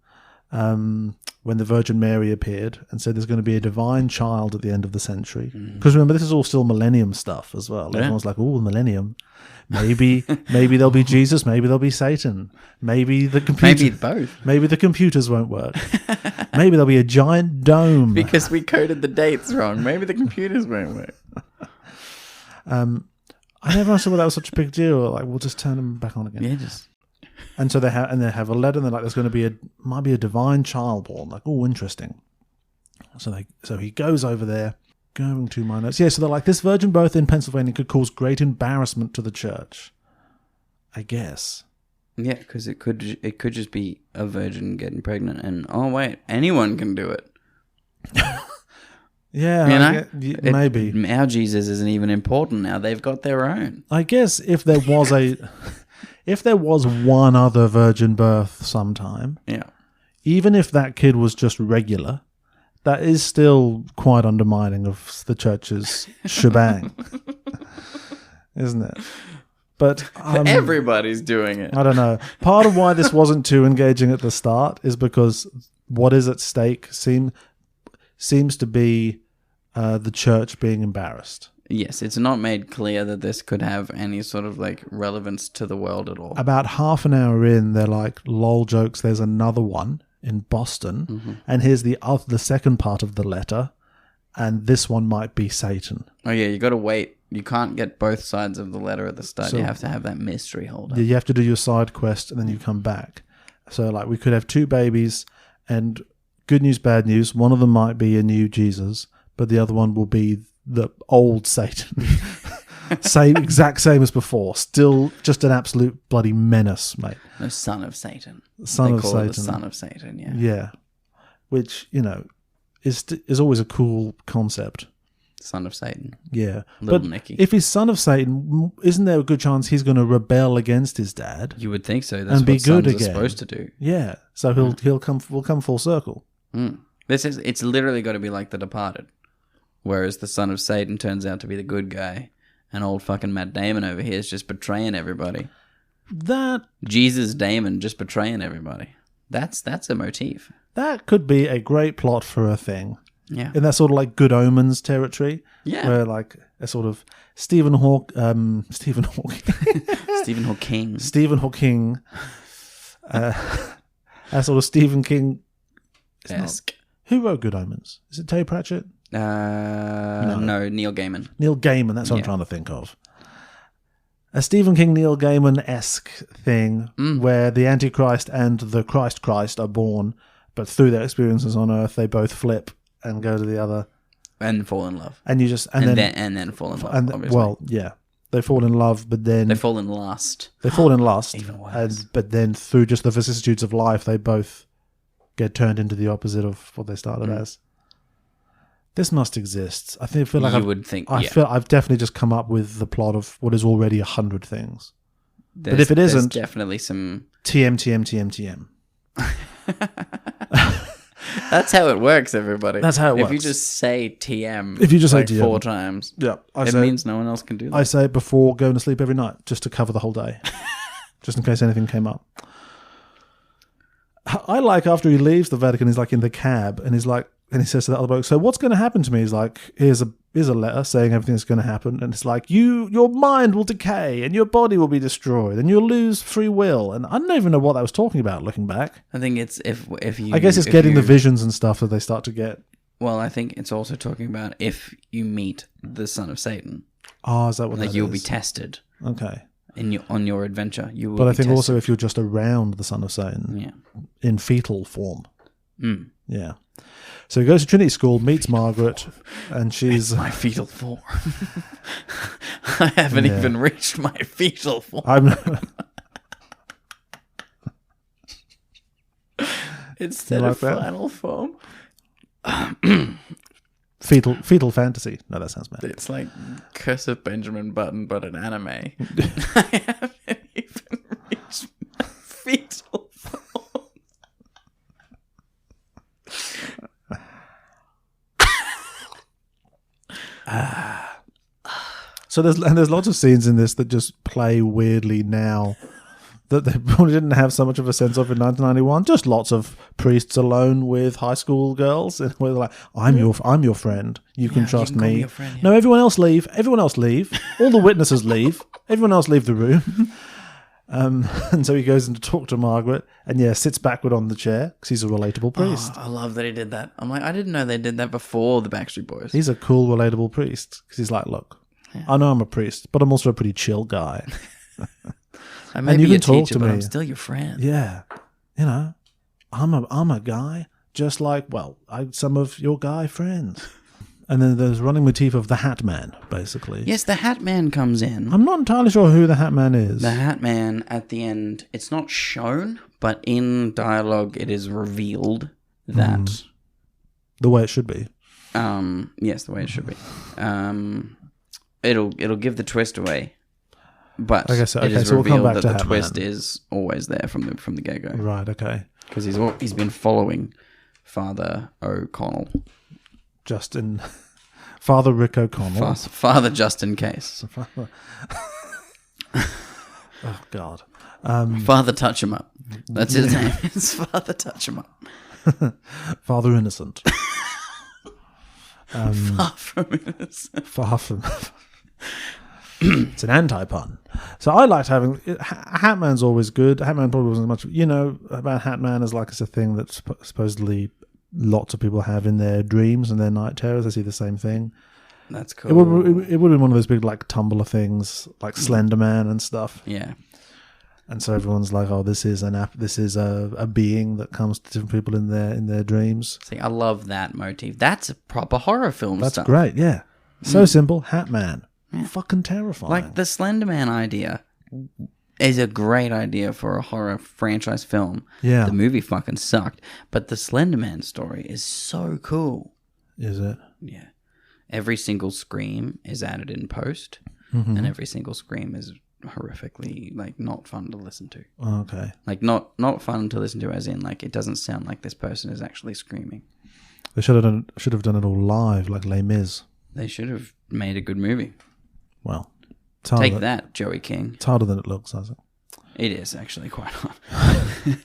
when the Virgin Mary appeared and said there's going to be a divine child at the end of the century. Because remember, this is all still millennium stuff as well. Yeah. Everyone's like, oh, millennium. Maybe there'll be Jesus. Maybe there'll be Satan. Maybe the computer. Maybe both. Maybe the computers won't work. Maybe there'll be a giant dome. Because we coded the dates wrong. Maybe the computers won't work. I never understood why that was such a big deal. Like, we'll just turn them back on again. Yeah, just... And so they have a letter, and they're like, "There's going to be might be a divine child born." Like, oh, interesting. So he goes over there, going to my notes. Yeah, so they're like, this virgin birth in Pennsylvania could cause great embarrassment to the church. I guess. Yeah, because it could just be a virgin getting pregnant, and oh wait, anyone can do it. Yeah, You know, maybe. Our Jesus isn't even important now. They've got their own. I guess if there was one other virgin birth sometime, Yeah. even if that kid was just regular, that is still quite undermining of the church's shebang, isn't it? But Everybody's doing it. I don't know. Part of why this wasn't too engaging at the start is because what is at stake seems to be the church being embarrassed. Yes, it's not made clear that this could have any sort of like relevance to the world at all. About half an hour in, they're like, lol jokes, there's another one in Boston, and here's the second part of the letter, and this one might be Satan. Oh yeah, you got to wait. You can't get both sides of the letter at the start. So- You have to have that mystery hold up. You have to do your side quest, and then you come back. So, like, we could have two babies, and good news, bad news. One of them might be a new Jesus, but the other one will be the old Satan. Exact same as before. Still just an absolute bloody menace, mate. No, son of Satan. Son They of call it the Satan. son of Satan, yeah. Yeah. Which, is always a cool concept. Son of Satan. Yeah. Little but Nicky. if he's son of Satan, isn't there a good chance he's going to rebel against his dad? You would think so. That's And be what sons good are again. supposed to do. Yeah. So we'll come full circle. It's literally got to be like The Departed, whereas the son of Satan turns out to be the good guy, and old fucking Matt Damon over here is just betraying everybody. That Jesus Damon just betraying everybody. That's a motif. could be a great plot for a thing. Yeah. In that sort of like Good Omens territory. Yeah. Where like a sort of Stephen Hawking. Stephen Hawking. Stephen Hawking. A sort of Stephen King. Esque. Who wrote Good Omens? Is it Terry Pratchett? No, Neil Gaiman. Neil Gaiman. That's what I'm Yeah. trying to think of. A Stephen King, Neil Gaiman-esque thing where the Antichrist and the Christ are born, but through their experiences on Earth, they both flip and go to the other. And fall in love. And you just And then fall in love, obviously. well, yeah, they fall in love, but then They fall in lust. they fall in lust, Even worse. but then through just the vicissitudes of life, they both get turned into the opposite of what they started as. This must exist. I feel like You I've- would think, I yeah. feel I've definitely just come up with the plot of what is already 100 things. There's, if it there's isn't- definitely some... TM. That's how it works, everybody. That's how it If you works. just say TM If you just say like TM. 4 times, Yeah, it means no one else can do that. I say it before going to sleep every night, just to cover the whole day, just in case anything came up. I like after he leaves the Vatican, he's like in the cab, and he says to the other bloke, "So what's going to happen to me?" He's like, "Here's a letter saying everything that's going to happen," and it's like, your mind will decay, and your body will be destroyed, and you'll lose free will. And I don't even know what that was talking about. Looking back, I think it's if you... I guess it's if getting the you- visions and stuff that they start to get. Well, I think it's also talking about if you meet the son of Satan, Oh, is that what like that you'll be is? tested Okay. on your adventure. You will But I be think tested. also if you're just around the son of Satan Yeah. in fetal form. Mm. Yeah. So he goes to Trinity School, meets Margaret, and she's... My fetal form. I haven't even reached my fetal form. Instead like of that? final form. Fetal fantasy. No, that sounds bad. It's like Curse of Benjamin Button, but an anime. I haven't even reached my fetal form. So there's lots of scenes in this that just play weirdly now that they probably didn't have so much of a sense of in 1991. Just lots of priests alone with high school girls, and where they're like, "I'm your friend. You can trust call me me." your friend, yeah. No, everyone else leave. Everyone else leave. All the witnesses leave. Everyone else leave the room. And so he goes in to talk to Margaret, and sits backward on the chair because he's a relatable priest. Oh, I love that he did that. I'm like, I didn't know they did that before the Backstreet Boys. He's a cool, relatable priest because he's like, look, I know I'm a priest, but I'm also a pretty chill guy. I may be you your can talk teacher, to but me. I'm still your friend. Yeah, I'm a guy just like some of your guy friends. And then there's running motif of the Hat Man, basically. Yes, the Hat Man comes in. I'm not entirely sure who the Hat Man is. The Hat Man at the end, it's not shown, but in dialogue it is revealed that The way it should be. yes, the way it should be. It'll give the twist away. But Okay, so it is we'll come revealed back that to the Hat twist Man. is always there from the get-go. Right, okay. Because he's been following Father O'Connell. Justin. Father Rick O'Connell. Father Justin Case. Oh, God. Father Touch 'em Up. That's his name. It's Father Touch 'em Up. Father Innocent. Far from innocent. Far from... It's an anti-pun. So I liked having... Hatman's always good. Hatman probably wasn't much... about Hatman as like it's a thing that supposedly lots of people have in their dreams and their night terrors. I see the same thing. That's cool. It would have been one of those big like Tumblr things, like Slender Man and stuff. Yeah. And so everyone's like, "Oh, this is a being that comes to different people in their dreams." See, I love that motif. That's a proper horror film That's stuff. great. Yeah, so simple. Hatman, fucking terrifying. Like the Slender Man idea is a great idea for a horror franchise film. Yeah. The movie fucking sucked, but the Slender Man story is so cool. Is it? Yeah. Every single scream is added in post, and every single scream is horrifically like not fun to listen to. Okay. Like not fun to listen to, as in like it doesn't sound like this person is actually screaming. They should have done it all live, like Les Mis. They should have made a good movie. Well, it's harder Take that, Joey King. It's harder than it looks, is it? It is actually quite hard.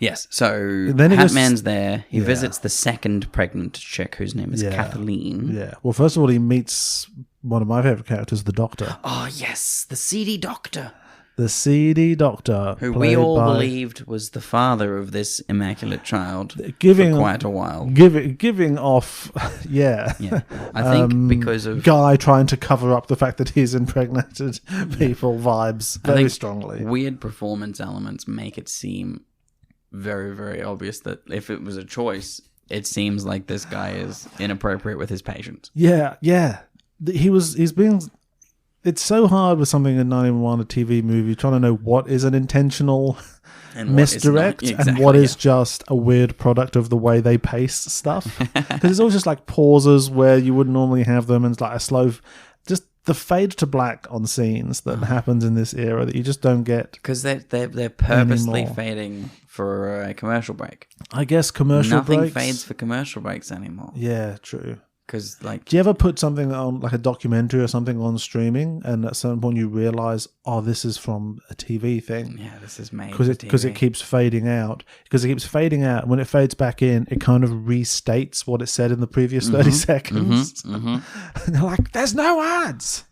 Yes, so Then it Hatman's was- there. He visits the second pregnant chick whose name is Kathleen. Yeah. Well, first of all, he meets one of my favorite characters, the Doctor. Oh, yes, the seedy doctor. The seedy Doctor, Who we played all by- believed was the father of this immaculate child Giving- for quite a while. giving off, yeah. Yeah, I think because of... guy trying to cover up the fact that he's impregnated people vibes I very think strongly. weird performance elements make it seem very, very obvious that if it was a choice, it seems like this guy is inappropriate with his patients. Yeah. He's being. It's so hard with something in 91, a TV movie, trying to know what is an intentional And what is misdirect not. and what Exactly, is just a weird product of the way they pace stuff. Because it's always just like pauses where you wouldn't normally have them, and it's like a slow, just the fade to black on scenes that happens in this era that you just don't get. Because they're purposely Anymore. fading for a commercial break. I guess commercial Nothing breaks. fades for commercial breaks anymore. Yeah, true. Because like Do you ever put something on, like a documentary or something on streaming, and at some point you realize, oh, this is from a TV thing? yeah, this is made Because it keeps fading out. Because it keeps fading out. When it fades back in, it kind of restates what it said in the previous 30 seconds. And they're like, there's no ads.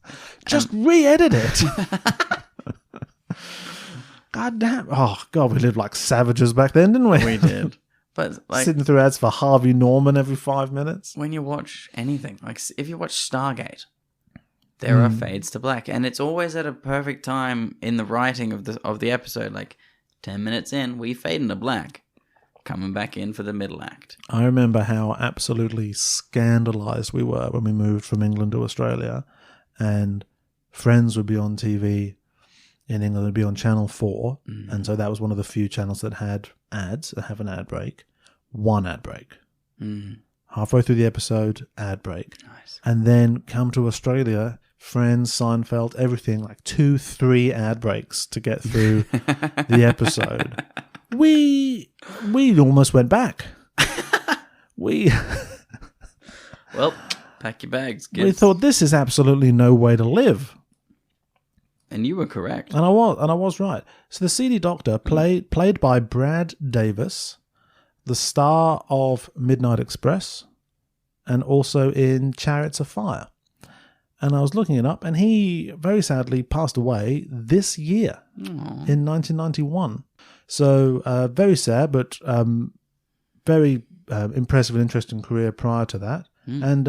Just re-edit it. God damn. Oh, God, we lived like savages back then, didn't we? we did. But like Sitting through ads for Harvey Norman every 5 minutes. when you watch anything, like if you watch Stargate, there are fades to black, and it's always at a perfect time in the writing of the episode. Like 10 minutes in, we fade into black coming back in for the middle act. I remember how absolutely scandalized we were when we moved from England to Australia, and Friends would be on TV in England. It'd be on Channel 4, and so that was one of the few channels that had ads, that have an ad break. One ad break. Halfway through the episode, ad break. Nice. And then come to Australia, Friends, Seinfeld, everything, like 2-3 ad breaks to get through the episode. We almost went back. Well, pack your bags, kids. we thought this is absolutely no way to live. And you were correct. And I was right. So the seedy doctor, played by Brad Davis, the star of Midnight Express, and also in Chariots of Fire. And I was looking it up, and he very sadly passed away this year in 1991. So very sad, but very impressive and interesting career prior to that. And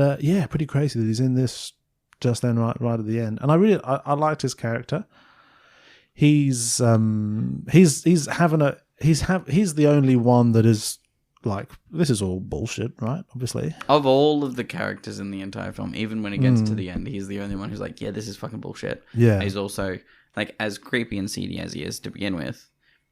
pretty crazy that he's in this just then, right at the end. And I liked his character. He's the only one that is like, this is all bullshit, right? Obviously. Of all of the characters in the entire film, even when it gets to the end, he's the only one who's like, yeah, this is fucking bullshit. Yeah. He's also, like, as creepy and seedy as he is to begin with,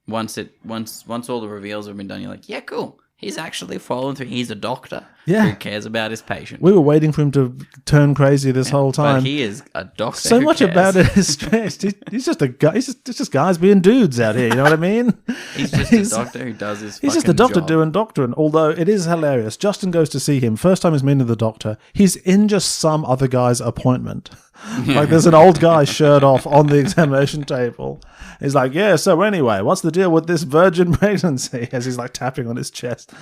once all the reveals have been done, you're like, yeah, cool. He's actually following through. He's a doctor who cares about his patient. We were waiting for him to turn crazy this whole time. But he is a doctor. So who much cares. about it is stressed. He's just a guy. It's just guys being dudes out here. You know what I mean? He's just a doctor who does his He's fucking just a doctor job. doing doctoring. Although it is hilarious. Justin goes to see him. First time he's meeting the doctor. He's in just some other guy's appointment. Like there's an old guy shirt off on the examination table. He's like, yeah, so anyway, what's the deal with this virgin pregnancy? As he's like tapping on his chest.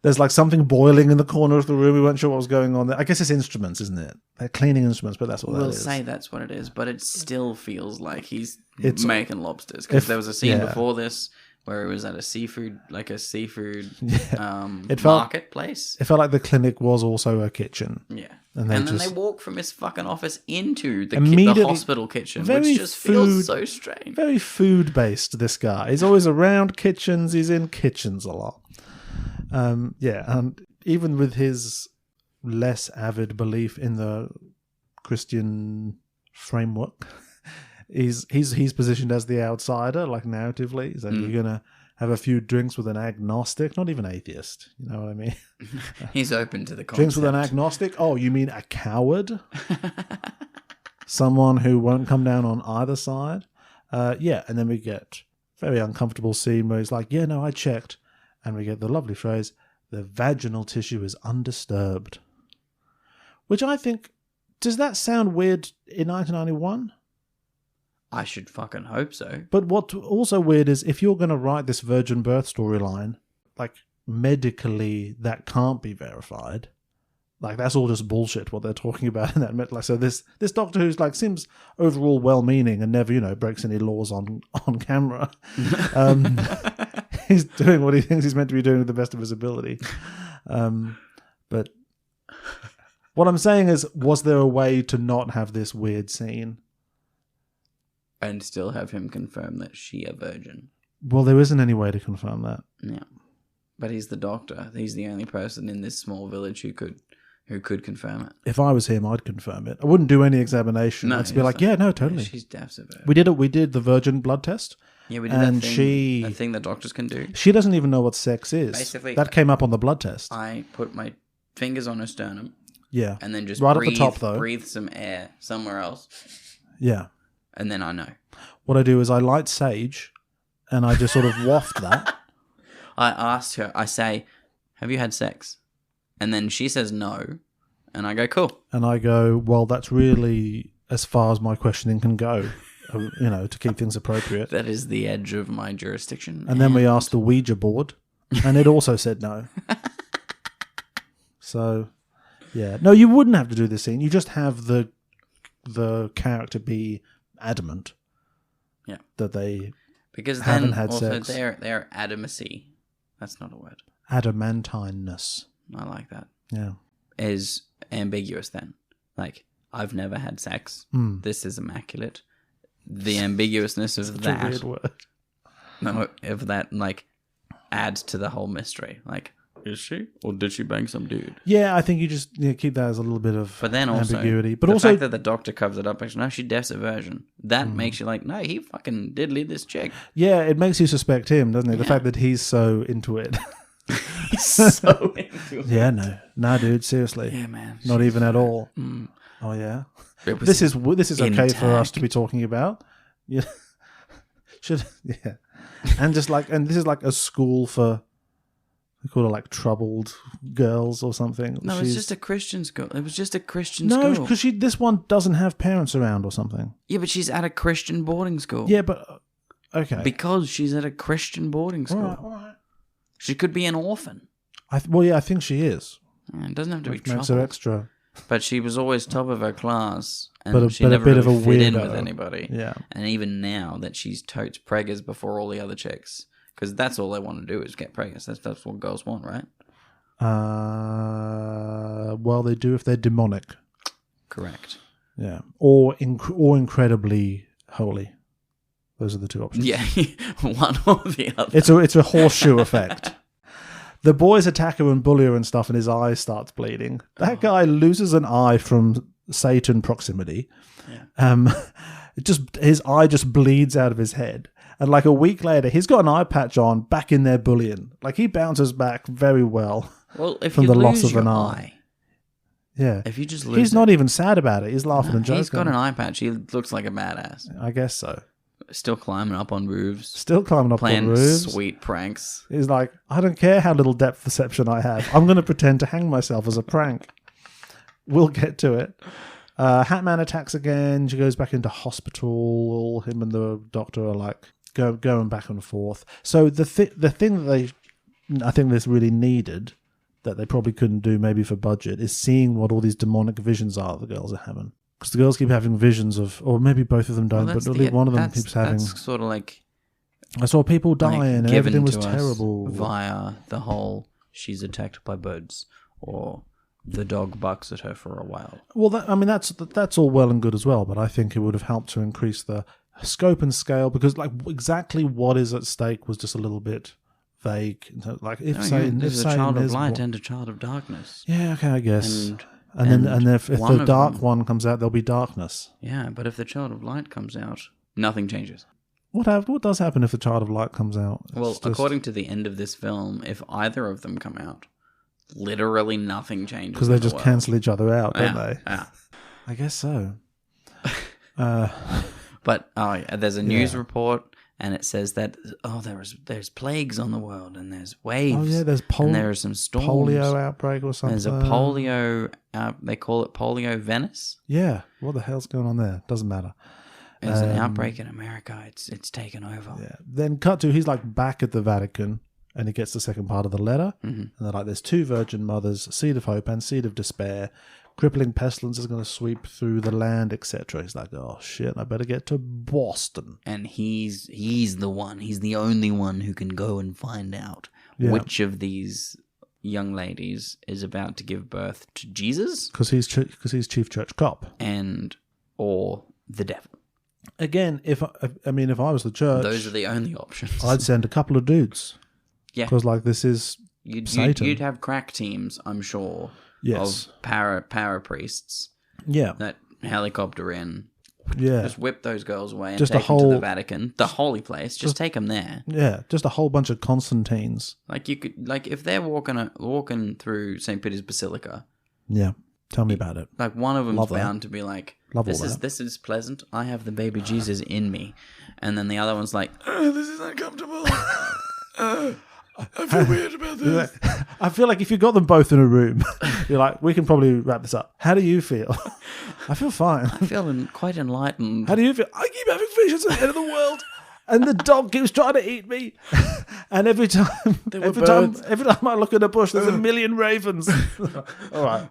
There's like something boiling in the corner of the room. We weren't sure what was going on there. I guess it's instruments, isn't it? They're cleaning instruments, but that's what that We'll is. say that's what it is, but it still feels like he's making lobsters. Because there was a scene before this where it was at a seafood marketplace. It felt like the clinic was also a kitchen. Yeah. And then just they walk from his fucking office into the Immediately- hospital kitchen, very which just feels food- so strange. very food-based, this guy. He's always around kitchens. He's in kitchens a lot. And even with his less avid belief in the Christian framework, he's positioned as the outsider, like narratively. He's like, you're gonna have a few drinks with an agnostic, not even atheist. You know what I mean? He's open to the concept. Drinks with an agnostic? Oh, you mean a coward? Someone who won't come down on either side? And then we get a very uncomfortable scene where he's like, yeah, no, I checked. And we get the lovely phrase, the vaginal tissue is undisturbed. Which I think, does that sound weird in 1991? I should fucking hope so. But what's also weird is if you're going to write this virgin birth storyline, like medically that can't be verified. Like that's all just bullshit what they're talking about in that. Like, so this doctor who's like seems overall well-meaning and never breaks any laws on camera. He's doing what he thinks he's meant to be doing to the best of his ability. But what I'm saying is, was there a way to not have this weird scene? And still have him confirm that she a virgin. Well, there isn't any way to confirm that. Yeah. But he's the doctor. He's the only person in this small village who could confirm it. If I was him, I'd confirm it. I wouldn't do any examination. No, I'd just be like, yeah, no, totally. Yeah, she's definitely a virgin. We did it. We did the virgin blood test. Yeah, we did and that thing that doctors can do. She doesn't even know what sex is. Basically, that came up on the blood test. I put my fingers on her sternum. Yeah. And then just right breathe, at the top, though. Breathe some air somewhere else. Yeah. And then I know. What I do is I light sage, and I just sort of waft that. I asked her. I say, "Have you had sex?" And then she says no, and I go, "Cool." And I go, "Well, that's really as far as my questioning can go." To keep things appropriate. That is the edge of my jurisdiction. And then we asked the Ouija board, and it also said no. So, yeah. No, you wouldn't have to do this scene. You just have the character be adamant. Yeah. That they because haven't then had also sex. they're adamancy. That's not a word. Adamantineness. I like that. Yeah. Is ambiguous then. Like, I've never had sex. This is immaculate. The ambiguously ambiguousness of that. A weird word. No, of that, like, adds to the whole mystery. Like, is she? Or did she bang some dude? Yeah, I think you just keep that as a little bit of But then also, ambiguity. But the also, fact that the doctor covers it up, actually, no, she deaths a virgin. That makes you like, no, he fucking did lead this chick. yeah, it makes you suspect him, doesn't it? The Yeah. fact that he's so into it. He's so into it. Yeah, no, dude, seriously. Yeah, man. Not even at all. Oh, yeah. This is okay for us to be talking about. Yeah. Yeah. And just like, and this is like a school for, they call it like troubled girls or something. No, it's just a Christian school. It was just a Christian school. No, because this one doesn't have parents around or something. Yeah, but she's at a Christian boarding school. Yeah, but okay. Because she's at a Christian boarding school. All right. She could be an orphan. I think she is. Yeah, it doesn't have to be Which makes her troubled. extra. But she was always top of her class, and But she a never bit really of a fit in weirdo. with anybody. Yeah. And even now that she's totes preggers before all the other chicks, because that's all they want to do is get preggers. That's what girls want, right? Well, they do if they're demonic. Correct. Yeah, or incredibly holy. Those are the two options. Yeah, one or the other. It's a horseshoe effect. The boys attack her and bully her and stuff, and his eye starts bleeding. That guy loses an eye from Satan proximity. Yeah. His eye just bleeds out of his head, and like a week later, he's got an eye patch on, back in there bullying. Like he bounces back very well. Well, if from you the lose loss of your an eye, Yeah, if you just lose, he's not even sad about it. He's laughing and joking. He's got an eye patch. He looks like a badass. I guess so. Still climbing up on roofs. Still climbing up playing on roofs. Sweet pranks. He's like, I don't care how little depth perception I have. I'm going to pretend to hang myself as a prank. We'll get to it. Hatman attacks again. She goes back into hospital. Him and the doctor are like going back and forth. So the thing that I think this really needed, that they probably couldn't do maybe for budget, is seeing what all these demonic visions are the girls are having. Because the girls keep having visions of, or maybe both of them don't, but at least one of them keeps having. That's sort of like I saw people dying and given everything was to us terrible. via the whole she's attacked by birds or the dog barks at her for a while. Well, that's all well and good as well, but I think it would have helped to increase the scope and scale, because like exactly what is at stake was just a little bit vague. Like if there's a child of is light and a child of darkness. Yeah, okay, I guess. And then if one the of dark them- one comes out, there'll be darkness. Yeah, but if the child of light comes out, nothing changes. What does happen if the child of light comes out? Well, according to the end of this film, if either of them come out, literally nothing changes. because they in the just world. cancel each other out, don't Yeah, they? yeah. I guess so. But there's a news report, and it says that there's plagues on the world, and there's waves. Oh yeah, there's and there are some storms. polio outbreak or something. There's a polio. They call it polio Venice. Yeah, what the hell's going on there? Doesn't matter. There's an outbreak in America. It's taken over. Yeah. Then cut to he's like back at the Vatican, and he gets the second part of the letter, and they're like, "There's two virgin mothers, seed of hope and seed of despair. Crippling pestilence is going to sweep through the land, etc." He's like, "Oh shit, I better get to Boston." And he's the one. He's the only one who can go and find out Yeah. which of these young ladies is about to give birth to Jesus Because he's chief church cop. or the devil. Again, if I was the church, Those are the only options. I'd send a couple of dudes. Yeah. Because like this is Satan. You'd have crack teams, I'm sure, Yes. of para priests Yeah. that helicopter in. Yeah. Just whip those girls away and Just take a them to whole- the Vatican, the holy place. Just take them there. Yeah. Just a whole bunch of Constantines. Like you could, like if they're walking through St. Peter's Basilica, Yeah. Tell me about it. like one of them's Love that. bound to be like, Love all this is pleasant. I have the baby Jesus in me, and then the other one's like, This is uncomfortable. I feel weird about this. I feel like if you got them both in a room, you're like, we can probably wrap this up. How do you feel? I feel fine. I feel quite enlightened. How do you feel? I keep having visions of the end of the world, and the dog keeps trying to eat me. And every time I look at a bush, there's a million ravens. All right,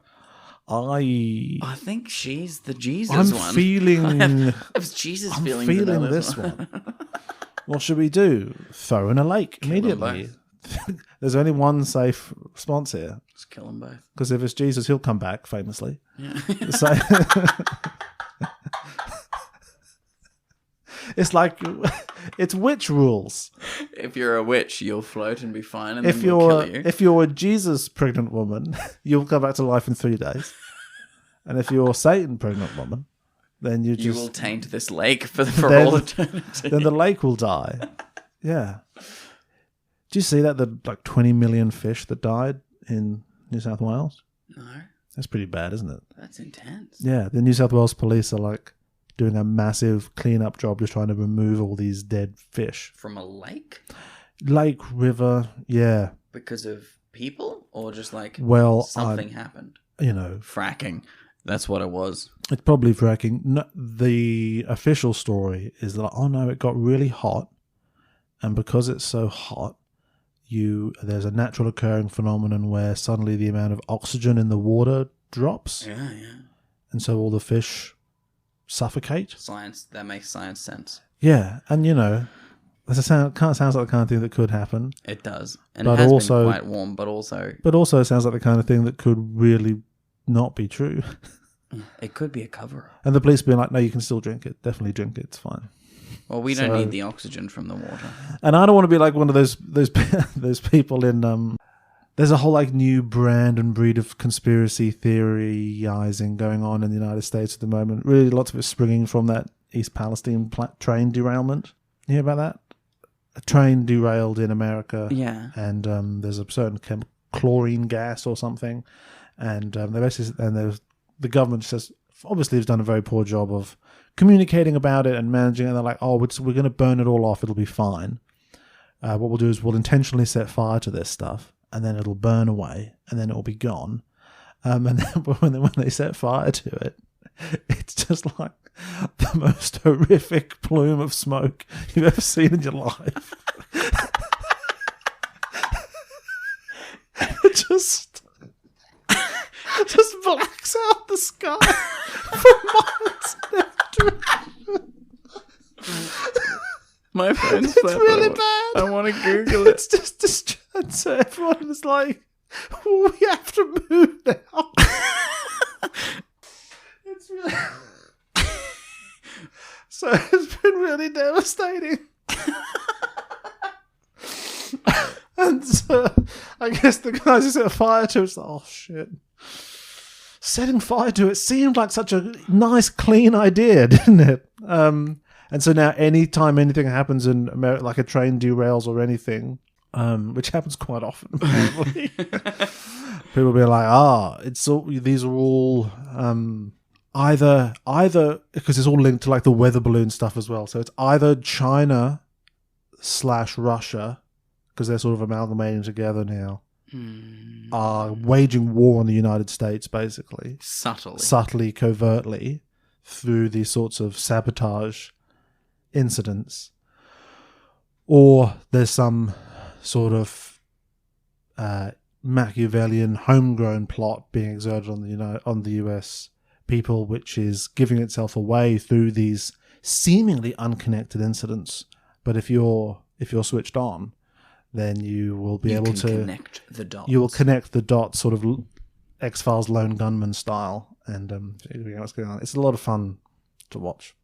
I think she's the Jesus I'm one. feeling. It's Jesus I'm feeling feeling this one. What should we do? Throw in a lake immediately. There's only one safe response here. Just kill them both. Because if it's Jesus, he'll come back famously. Yeah. So, It's like it's witch rules. If you're a witch, you'll float and be fine, and then we'll kill you. If you're a Jesus pregnant woman, you'll come back to life in 3 days. And if you're a Satan pregnant woman, then you will taint this lake for then, all eternity. Then the lake will die. Yeah. Do you see that the 20 million fish that died in New South Wales? No, That's pretty bad, isn't it? that's intense. Yeah, the New South Wales police are doing a massive cleanup job, just trying to remove all these dead fish. From a lake? Lake, river, yeah. Because of people? Or just Well, something happened? Fracking. That's what it was. It's probably fracking. No, the official story is that, it got really hot. And because it's so hot, there's a natural occurring phenomenon where suddenly the amount of oxygen in the water drops. Yeah. And so all the fish suffocate. That makes science sense. Yeah, and sounds like the kind of thing that could happen. It does. And But it has also- been quite warm, but also It sounds like the kind of thing that could really not be true. it could be a cover-up. And the police being like, no, you can still drink it. Definitely drink it. It's fine. Well, we don't need the oxygen from the water. And I don't want to be like one of those those people in there's a whole new brand and breed of conspiracy theorizing going on in the United States at the moment. Really, lots of it springing from that East Palestine train derailment. You hear about that? A train derailed in America. Yeah. And there's a certain chlorine gas or something, and the government says obviously has done a very poor job of communicating about it and managing it. And they're like, we're going to burn it all off. It'll be fine. What we'll do is we'll intentionally set fire to this stuff, and then it'll burn away, and then it'll be gone. And then when they set fire to it, it's just like the most horrific plume of smoke you've ever seen in your life. It just blacks out the sky for miles in every direction. My friend's It's really bad. I want to Google it. It's just distressed. So everyone was like, we have to move now. It's really... So it's been really devastating. And so I guess the guys who set fire to it's like, oh shit. Setting fire to it seemed like such a nice, clean idea, didn't it? And so now anytime anything happens in America, like a train derails or anything, which happens quite often, apparently, people will be like, these are all either because it's all linked to the weather balloon stuff as well. So it's either China/Russia, because they're sort of amalgamating together now, are waging war on the United States, basically. Subtly, covertly, through these sorts of sabotage incidents. Or there's some sort of Machiavellian homegrown plot being exerted on the US people, which is giving itself away through these seemingly unconnected incidents. But if you're switched on, then you will be able to connect the dots. You will connect the dots, sort of X-Files Lone Gunman style, and figuring out what's going on. It's a lot of fun to watch.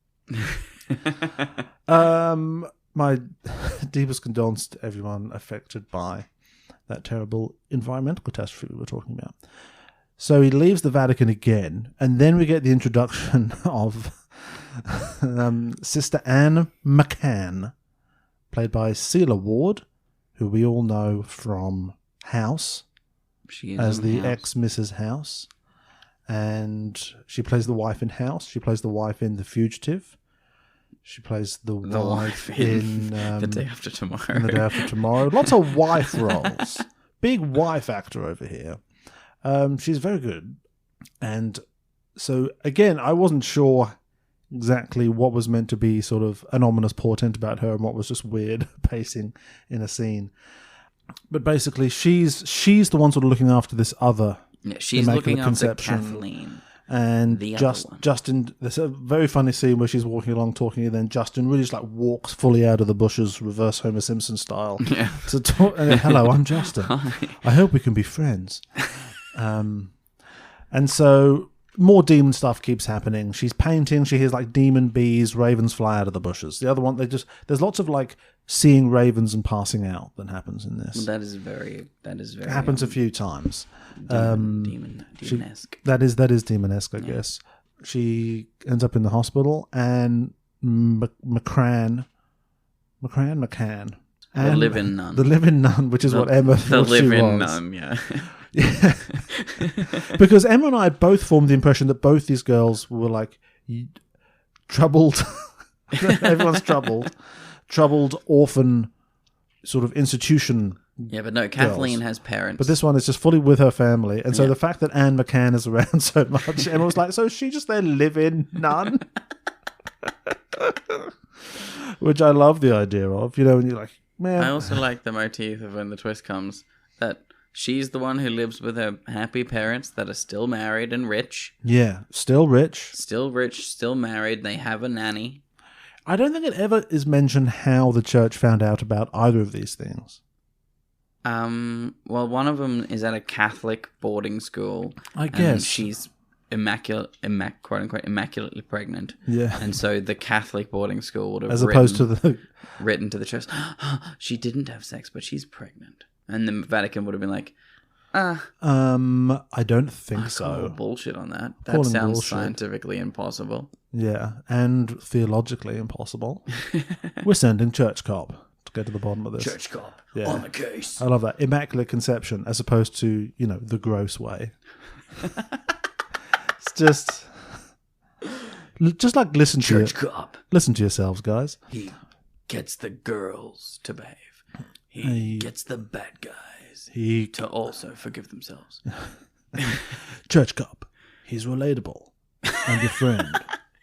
My deepest condolences to everyone affected by that terrible environmental catastrophe we were talking about. So he leaves the Vatican again, and then we get the introduction of Sister Anne McCann, played by Celia Ward, who we all know from House, she is as the House. ex-Mrs. House. And she plays the wife in House. She plays the wife in The Fugitive. She plays the wife in The Day After Tomorrow. in The Day After Tomorrow. Lots of wife roles. Big wife actor over here. She's very good. And so, again, I wasn't sure exactly what was meant to be sort of an ominous portent about her and what was just weird pacing in a scene. But basically, she's the one sort of looking after this other she's Immaculate looking after Conception. Kathleen. And The other one. Justin, there's a very funny scene where she's walking along talking, and then Justin really just walks fully out of the bushes, reverse Homer Simpson style. Yeah. To talk, hello, I'm Justin. I hope we can be friends. And so more demon stuff keeps happening. She's painting. She hears like demon bees, ravens fly out of the bushes. The other one, there's lots of like seeing ravens and passing out that happens in this. That is very. It happens a few times. Demonesque. That is demonesque, I guess. She ends up in the hospital, and McCann. The live-in nun. The live-in nun, which is what Emma The thought she was. live-in nun, yeah. Yeah. Because Emma and I both formed the impression that both these girls were like troubled. Everyone's troubled orphan sort of institution. Yeah, but no, Kathleen has parents. But this one is just fully with her family. And so the fact that Anne McCann is around so much, Emma was like, so is she just their live-in nun? Which I love the idea of, you know, when you're like, man. I also like the motif of when the twist comes that she's the one who lives with her happy parents that are still married and rich. Yeah, still rich. Still married. They have a nanny. I don't think it ever is mentioned how the church found out about either of these things. Well, one of them is at a Catholic boarding school. I guess. And she's quote unquote, immaculately pregnant. Yeah. And so the Catholic boarding school would have written to the church, she didn't have sex, but she's pregnant. And the Vatican would have been like, I don't think so. Bullshit on that. That Calling sounds bullshit. scientifically impossible. Yeah, and theologically impossible. We're sending church cop to get to the bottom of this. Church cop on the case. I love that. Immaculate conception as opposed to, you know, the gross way. It's just like listen to yourselves, guys. He gets the girls to behave. He gets the bad guys to also forgive themselves. Church cop. He's relatable and your friend.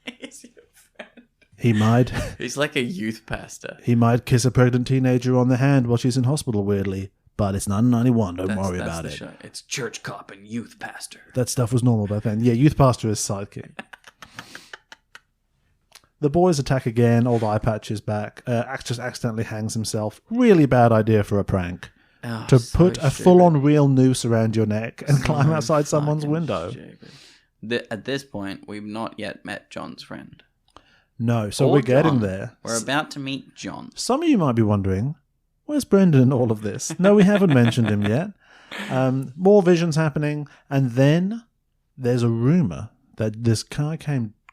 He's your friend. He might. He's like a youth pastor. He might kiss a pregnant teenager on the hand while she's in hospital. Weirdly. But it's 1991. Don't worry about it. Show. It's church cop and youth pastor. That stuff was normal back then. Yeah, youth pastor is sidekick. The boys attack again. Old eye patch is back. Just accidentally hangs himself. Really bad idea for a prank. To put a full-on real noose around your neck and climb outside someone's window. At this point, we've not yet met John's friend. No, so we're getting there. We're about to meet John. Some of you might be wondering, where's Brendan in all of this? No, we haven't mentioned him yet. More visions happening. And then there's a rumor that this guy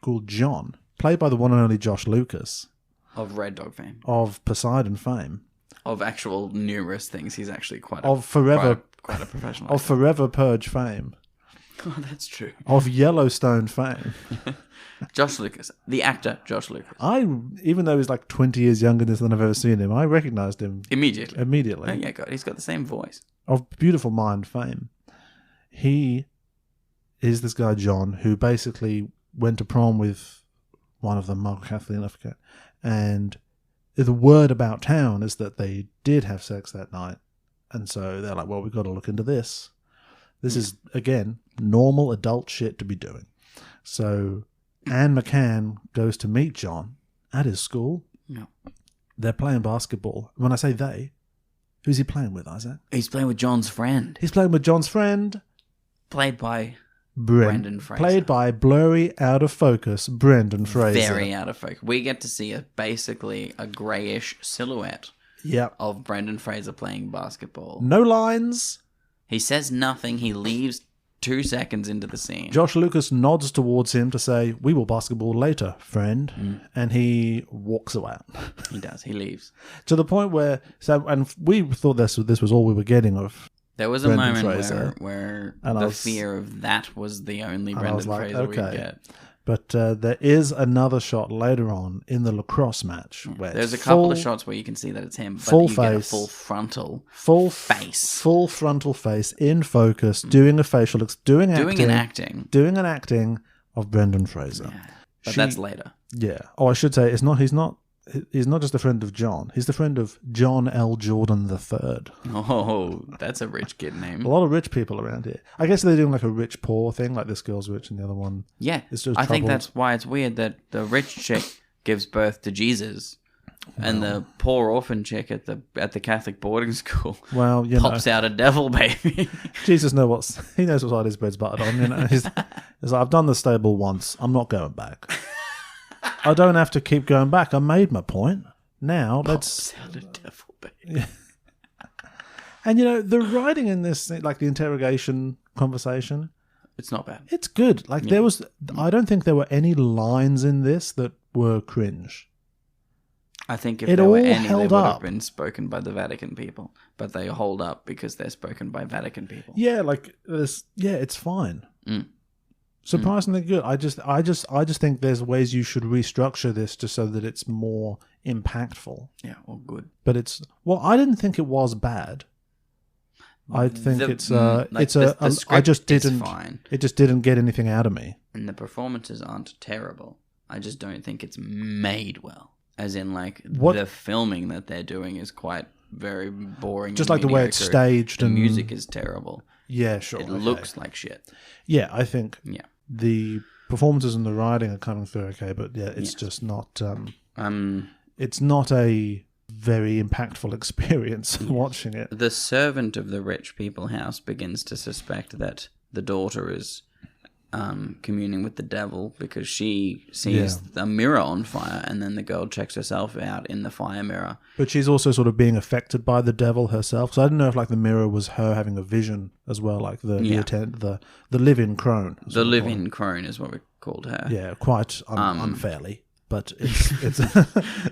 called John, played by the one and only Josh Lucas. Of Red Dog fame. Of Poseidon fame. Of actual numerous things. He's actually quite a professional. Of Forever Purge fame. Oh, that's true. Of Yellowstone fame. Josh Lucas. The actor, Josh Lucas. Even though he's like 20 years younger than I've ever seen him, I recognized him. Immediately. Oh, yeah, God, he's got the same voice. Of Beautiful Mind fame. He is this guy, John, who basically went to prom with one of them, Mark Kathleen, I forget. And the word about town is that they did have sex that night. And so they're like, well, we've got to look into this. This is, again, normal adult shit to be doing. So Anne McCann goes to meet John at his school. No. They're playing basketball. When I say they, who's he playing with, Isaac? He's playing with John's friend. He's playing with John's friend. Played by Brendan Fraser. Played by blurry, out of focus Brendan Fraser. Very out of focus. We get to see basically a greyish silhouette of Brendan Fraser playing basketball. No lines. He says nothing. He leaves 2 seconds into the scene. Josh Lucas nods towards him to say, we will basketball later, friend. And he walks away. He does. He leaves. To the point where... and we thought this was all we were getting of There was a Brendan moment Fraser. where fear of that was the only Brendan Fraser we'd get. But there is another shot later on in the lacrosse match. Where there's a couple of shots where you can see that it's him, but full you face, get a full frontal face. Full frontal face, in focus, doing a facial, doing an acting of Brendan Fraser. Yeah. But that's later. Yeah. Oh, I should say, he's not just a friend of John. He's the friend of John L. Jordan III. Oh, that's a rich kid name. A lot of rich people around here. I guess they're doing like a rich-poor thing, like this girl's rich and the other one is just I think that's why it's weird that the rich chick gives birth to Jesus And the poor orphan chick at the Catholic boarding school Well, pops out a devil baby. Jesus knows he knows what side his bread's buttered on. He's like, I've done the stable once. I'm not going back. I don't have to keep going back. I made my point. Now let's. Pops out a devil baby. And the writing in this, like the interrogation conversation, It's not bad. it's good. Like there was, I don't think there were any lines in this that were cringe. I think if It there were all any, they held would up. have been spoken by the Vatican people. But they hold up because they're spoken by Vatican people. Yeah, like this. Yeah, it's fine. Surprisingly good. I just think there's ways you should restructure this just so that it's more impactful. Yeah, or good. But I didn't think it was bad. I think I just didn't. Fine. It just didn't get anything out of me. And the performances aren't terrible. I just don't think it's made well. As in, like, the filming that they're doing is quite very boring. Just and like the way it's mediocre. staged The and music is terrible. Yeah, sure. It looks like shit. Yeah, I think. Yeah. The performances and the writing are coming through okay, but yeah, it's just not. It's not a very impactful experience watching it. The servant of the rich people house begins to suspect that the daughter is communing with the devil because she sees a mirror on fire, and then the girl checks herself out in the fire mirror. But she's also sort of being affected by the devil herself. So I don't know if like the mirror was her having a vision as well, like the live-in crone. The live-in crone is what we called her. Yeah, quite unfairly. But it's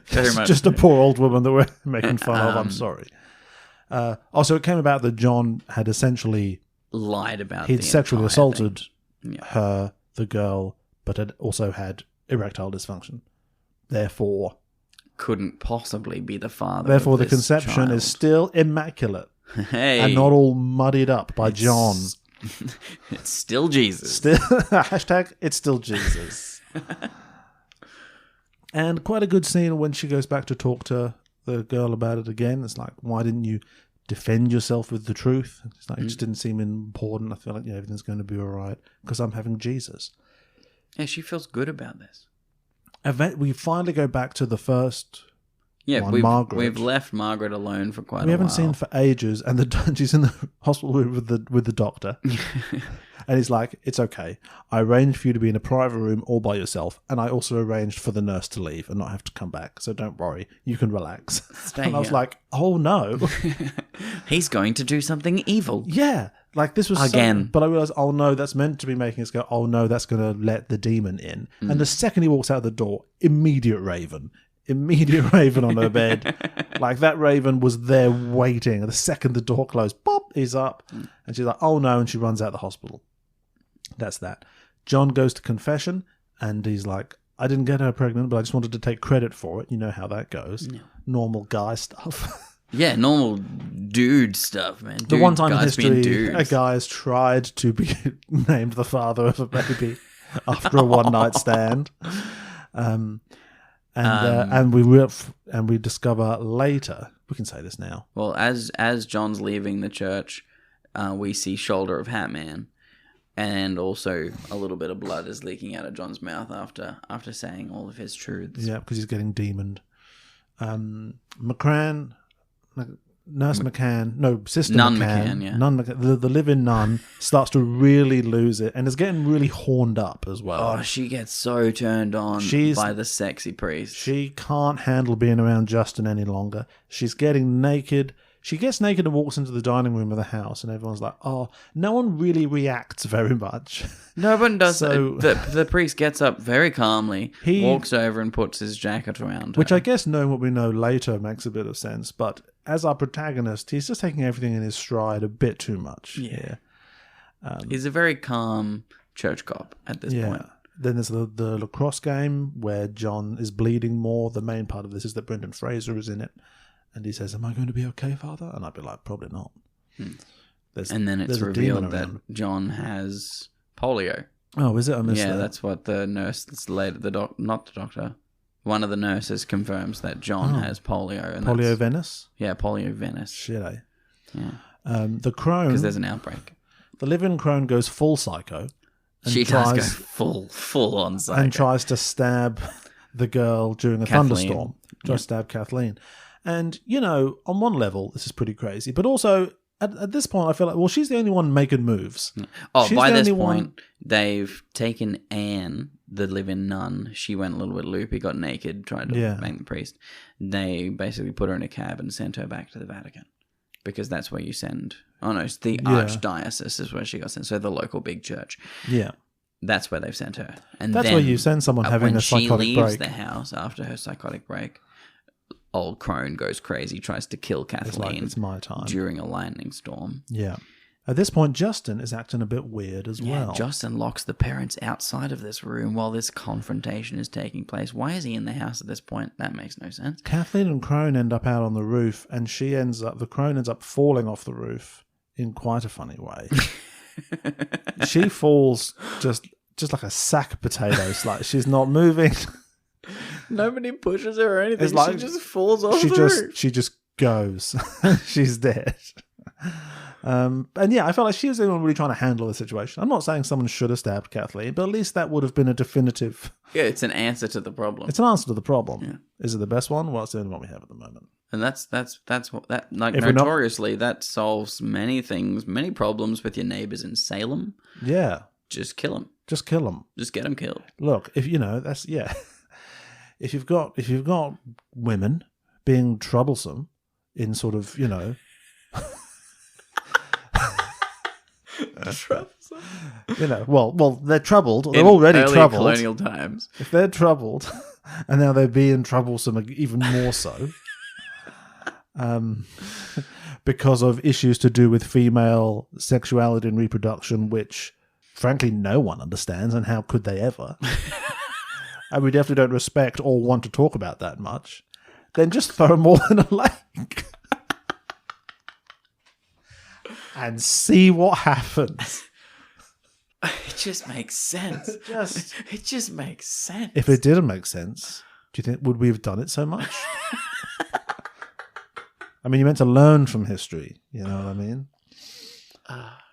Very much. just a poor old woman that we're making fun of. I'm sorry. Also, it came about that John had essentially Lied about he'd the sexually entire assaulted thing. Yeah. her, the girl, but had also had erectile dysfunction. Therefore, Couldn't possibly be the father. therefore, of the this conception child. is still immaculate Hey, and not all muddied up by John. It's still Jesus. Still, hashtag it's still Jesus. And quite a good scene when she goes back to talk to the girl about it again. It's like, why didn't you defend yourself with the truth? It's like, it just didn't seem important. I feel like everything's going to be all right because I'm having Jesus. Yeah, she feels good about this. We finally go back to the first. Yeah, One, Margaret. we've left Margaret alone for quite a while. We haven't seen for ages, and she's in the hospital room with the doctor, and he's like, "It's okay. I arranged for you to be in a private room all by yourself, and I also arranged for the nurse to leave and not have to come back. So don't worry, you can relax." And I was here. like, "Oh no, He's going to do something evil. yeah." Like this was Again. but I realized, oh no, that's meant to be making us go, oh no, that's going to let the demon in. And the second he walks out the door, immediate raven on her bed. Like that raven was there waiting. The second the door closed, pop, he's up. And she's like, oh no, and she runs out the hospital. That's that. John goes to confession, and he's like, I didn't get her pregnant, but I just wanted to take credit for it. You know how that goes. Yeah. Normal guy stuff. Yeah, normal dude stuff, man. The one time in guys being history, a dudes. guy has tried to be named the father of a baby after a one-night stand, and we discover later. We can say this now. Well, as John's leaving the church, we see Shoulder of Hat Man, and also a little bit of blood is leaking out of John's mouth after saying all of his truths. Yeah, because he's getting demoned. McCran, Nurse McCann, no, Sister Nun McCann, McCann, yeah. Nun McCann, the live-in nun starts to really lose it and is getting really horned up as well. Oh, she gets so turned on by the sexy priest. She can't handle being around Justin any longer. She's getting naked. She gets naked and walks into the dining room of the house, and everyone's like, oh, no one really reacts very much. No one does. So- The priest gets up very calmly, He- walks over and puts his jacket around her. Which I guess knowing what we know later makes a bit of sense, but as our protagonist, he's just taking everything in his stride a bit too much. Yeah. He's a very calm church cop at this point. Then there's the lacrosse game where John is bleeding more. The main part of this is that Brendan Fraser is in it. And he says, am I going to be okay, Father? And I'd be like, probably not. And then it's there's a demon revealed that around. John has polio. Oh, is it? I missed Yeah, that. that's what the nurse that's later, not the doctor. One of the nurses confirms that John has polio. And Polio that's- Venice? Yeah, polio Venice. Shit, eh? Yeah. The crone, Because there's an outbreak. the live-in crone goes full psycho. And She does go full on psycho. and tries to stab the girl during a thunderstorm. Tries to stab Kathleen. And, on one level, this is pretty crazy. But also, at this point, I feel like, well, she's the only one making moves. Oh, She's by the this only point, one... they've taken Anne, the live-in nun. She went a little bit loopy, got naked, tried to make the priest. They basically put her in a cab and sent her back to the Vatican. Because that's where you send... Oh, no, it's the Archdiocese is where she got sent. So the local big church. Yeah. That's where they've sent her. And that's then, where you send someone having a psychotic break. When she leaves the house after her psychotic break, old crone goes crazy, tries to kill Kathleen it's my time. During a lightning storm. Yeah. At this point, Justin is acting a bit weird as well. Justin locks the parents outside of this room while this confrontation is taking place. Why is he in the house at this point? That makes no sense. Kathleen and Crone end up out on the roof, and the crone ends up falling off the roof in quite a funny way. She falls just like a sack of potatoes. Like, she's not moving. Nobody pushes her or anything. It's like, she just falls off the roof. She just goes. She's dead. And yeah, I felt like she was the only one really trying to handle the situation. I'm not saying someone should have stabbed Kathleen, but at least that would have been a definitive... Yeah, it's an answer to the problem. It's an answer to the problem. Yeah. Is it the best one? Well, it's the only one we have at the moment. And that's what that, like, notoriously, that solves many things, many problems with your neighbors in Salem. Yeah. Just kill them. Just kill them. Just get them killed. Look, if that's, yeah. If you've got women being troublesome in sort of, troublesome. Well, they're troubled. They're already early troubled. Colonial times. If they're troubled, and now they're being troublesome even more so, because of issues to do with female sexuality and reproduction, which, frankly, no one understands, and how could they ever? And we definitely don't respect or want to talk about that much. Then just throw them all in a lake. And see what happens. It just makes sense. It just makes sense. If it didn't make sense, do you think would we have done it so much? I mean, you're meant to learn from history. You know what I mean?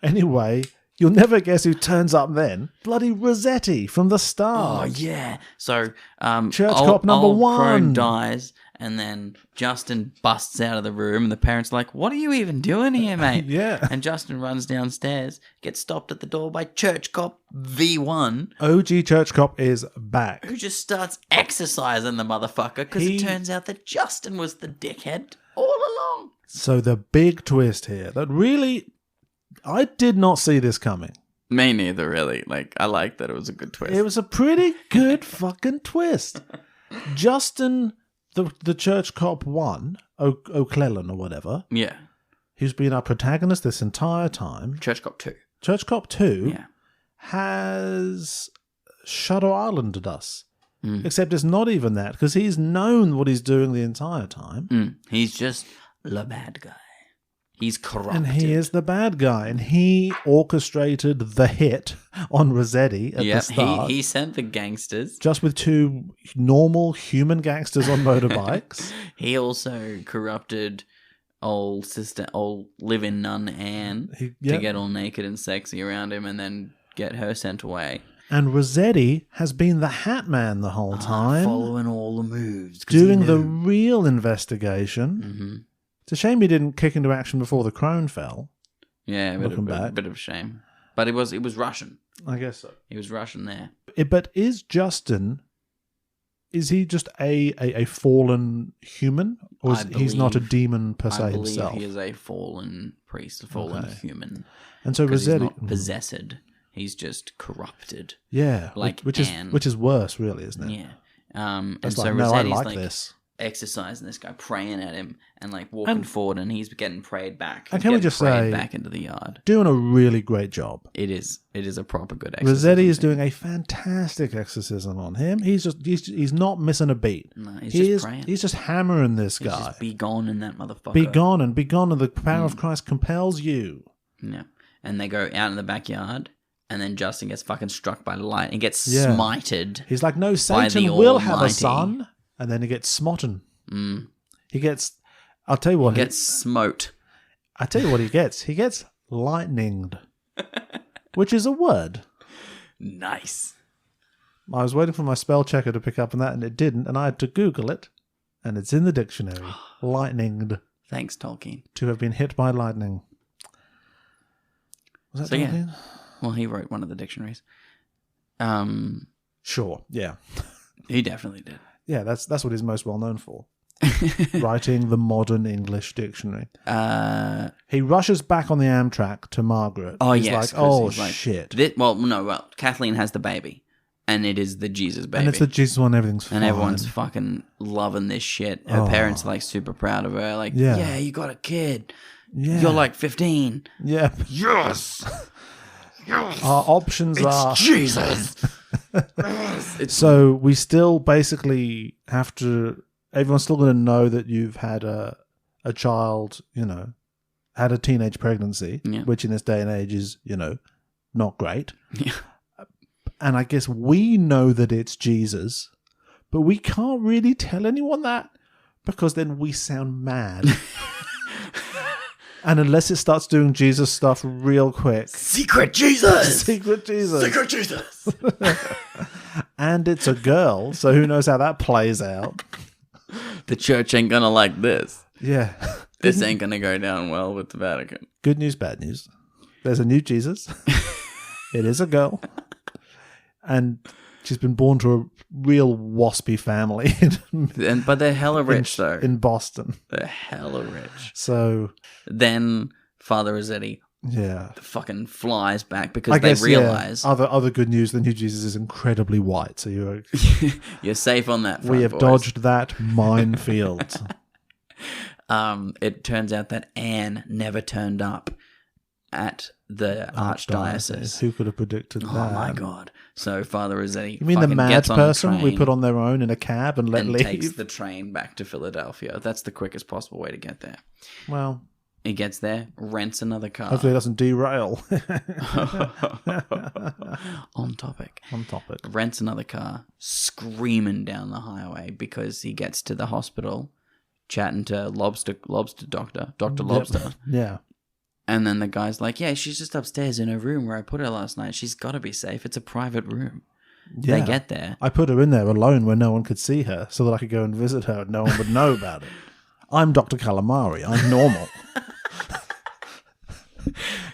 Anyway, you'll never guess who turns up then. Bloody Rossetti from the start. Oh, yeah. So, Church cop number one. Crone dies, and then Justin busts out of the room, and the parents are like, "What are you even doing here, mate?" Yeah. And Justin runs downstairs, gets stopped at the door by Church Cop V1. OG Church Cop is back. Who just starts exercising the motherfucker, because it turns out that Justin was the dickhead all along. So the big twist here, that really, I did not see this coming. Me neither, really. Like, I like that it was a good twist. It was a pretty good fucking twist. Justin, the Church Cop 1, O'Clellan or whatever, yeah. who's been our protagonist this entire time. Church Cop 2. Church Cop 2 Yeah. has Shutter Islanded us. Except it's not even that, because he's known what he's doing the entire time. He's just the bad guy. He's corrupted. And he is the bad guy. And he orchestrated the hit on Rossetti at the start. He sent the gangsters. Just with two normal human gangsters on motorbikes. He also corrupted old live-in nun Anne to get all naked and sexy around him and then get her sent away. And Rossetti has been the Hat Man the whole time. Following all the moves. Doing the real investigation. Mm-hmm. It's a shame he didn't kick into action before the crone fell. Yeah, a bit of a shame. But it was Russian. I guess so. He was Russian there. But is Justin, is he just a fallen human? Or he's not a demon per se himself? I believe he is a fallen priest, a fallen human. And so Rossetti... He's not possessed. He's just corrupted. Yeah, like which Anne. is worse, really, isn't it? Yeah. And it's so like, no, Rossetti's I like this. Exercising this guy, praying at him, and like walking forward, and he's getting prayed back. And can we just say, back into the yard, doing a really great job. It is a proper good exorcism. Rossetti is doing a fantastic exorcism on him. He's not missing a beat. No, he's just praying. He's just hammering this guy. Just be gone in that motherfucker. Be gone, and the power of Christ compels you. Yeah, and they go out in the backyard. And then Justin gets fucking struck by light and gets smited. He's like, no, Satan will have a son. And then he gets smoten. He gets, I'll tell you what. He gets smote. I'll tell you what he gets. He gets lightninged. Which is a word. Nice. I was waiting for my spell checker to pick up on that, and it didn't, and I had to Google it, and it's in the dictionary. Lightninged. Thanks, Tolkien. To have been hit by lightning. Was that Tolkien? Yeah. Well, he wrote one of the dictionaries. Sure, yeah. He definitely did. Yeah, that's what he's most well known for. Writing the modern English dictionary. He rushes back on the Amtrak to Margaret. Oh, he's yes. like, oh, he's like, shit. Kathleen has the baby. And it is the Jesus baby. And it's the Jesus one, everything's fine. And everyone's fucking loving this shit. Her parents are like super proud of her. Like, yeah, you got a kid. Yeah. You're like 15. Yeah. Yes. Our options are... Jesus. So we still basically have to... Everyone's still going to know that you've had a child, had a teenage pregnancy, which in this day and age is, not great. Yeah. And I guess we know that it's Jesus, but we can't really tell anyone that because then we sound mad. And unless it starts doing Jesus stuff real quick. Secret Jesus! Secret Jesus. Secret Jesus! And it's a girl, so who knows how that plays out. The church ain't gonna like this. Yeah. This ain't gonna go down well with the Vatican. Good news, bad news. There's a new Jesus. It is a girl. And she's been born to a real waspy family. But they're hella rich, though. In Boston. They're hella rich. So... Then Father Rossetti fucking flies back because they realize... Other good news, the new Jesus is incredibly white, so you're safe on that front, we have boys. dodged that minefield. It turns out that Anne never turned up at the archdiocese. Who could have predicted that? Oh my god! So Father Rossetti, you mean the mad gets on person we train put on their own in a cab and leave? Takes the train back to Philadelphia. That's the quickest possible way to get there. Well, he gets there, rents another car. Hopefully, it doesn't derail. On topic. Rents another car, screaming down the highway because he gets to the hospital, chatting to Dr. Lobster. Yeah. And then the guy's like, yeah, she's just upstairs in her room where I put her last night. She's got to be safe. It's a private room. Yeah. They get there. I put her in there alone where no one could see her so that I could go and visit her and no one would know about it. I'm Dr. Calamari. I'm normal.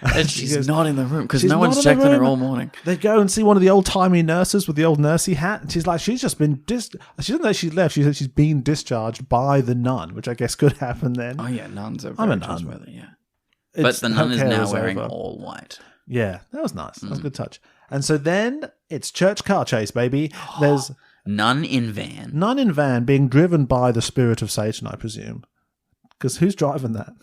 And she's not in the room because no one's checked on her all morning. They go and see one of the old-timey nurses with the old nursey hat. And she's like, she's just been... She doesn't know she left. She said she's been discharged by the nun, which I guess could happen then. Oh, yeah. Nuns are I'm very a nun. trustworthy, yeah. But the nun is now wearing all white. Yeah, that was nice. That was a good touch. And so then it's church car chase, baby. There's nun in van. Nun in van being driven by the spirit of Satan, I presume. Because who's driving that?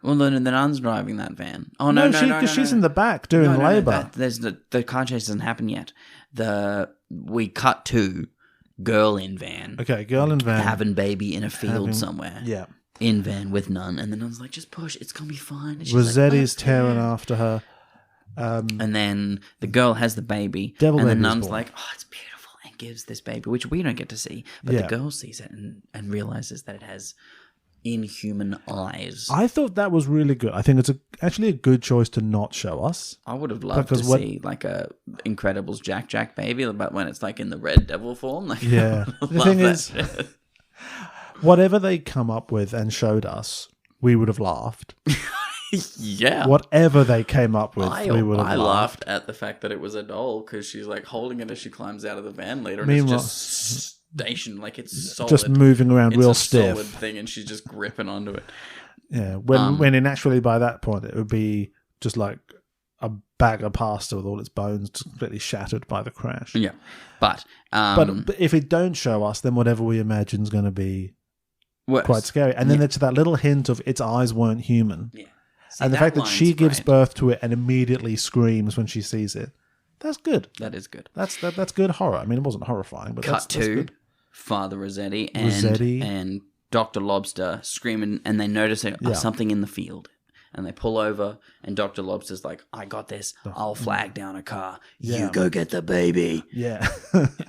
Well, the nun's driving that van. Oh, no, she's in the back doing labour. The car chase doesn't happen yet. We cut to girl in van. Okay, girl in van. Having baby in a field somewhere. Yeah. In van with nun, and the nun's like, just push, it's gonna be fine. Rossetti's tearing after her. And then the girl has the baby, Devil and the baby's nun's born. like, oh, it's beautiful, and gives this baby, which we don't get to see. But the girl sees it and realizes that it has inhuman eyes. I thought that was really good. I think it's actually a good choice to not show us. I would have loved to see like a Incredibles Jack baby, but when it's like in the red devil form. Like, yeah. The thing is... Whatever they come up with and showed us, we would have laughed. Yeah. Whatever they came up with, we would have laughed. I laughed at the fact that it was a doll because she's like holding it as she climbs out of the van later, and it's just stationed like it's solid. Just moving around real stiff. Solid thing, and she's just gripping onto it. Yeah. When actually by that point it would be just like a bag of pasta with all its bones just completely shattered by the crash. Yeah. But if it don't show us, then whatever we imagine is going to be worse. Quite scary. And then it's that little hint of its eyes weren't human. Yeah. And the fact that she gives birth to it and immediately screams when she sees it, that's good. That is good. That's good horror. I mean, it wasn't horrifying, but that's good. Father Rossetti and Dr. Lobster screaming, and they notice something in the field. and they pull over, and Dr. Lobster's like, I got this. I'll flag down a car. Yeah. You go get the baby. Yeah.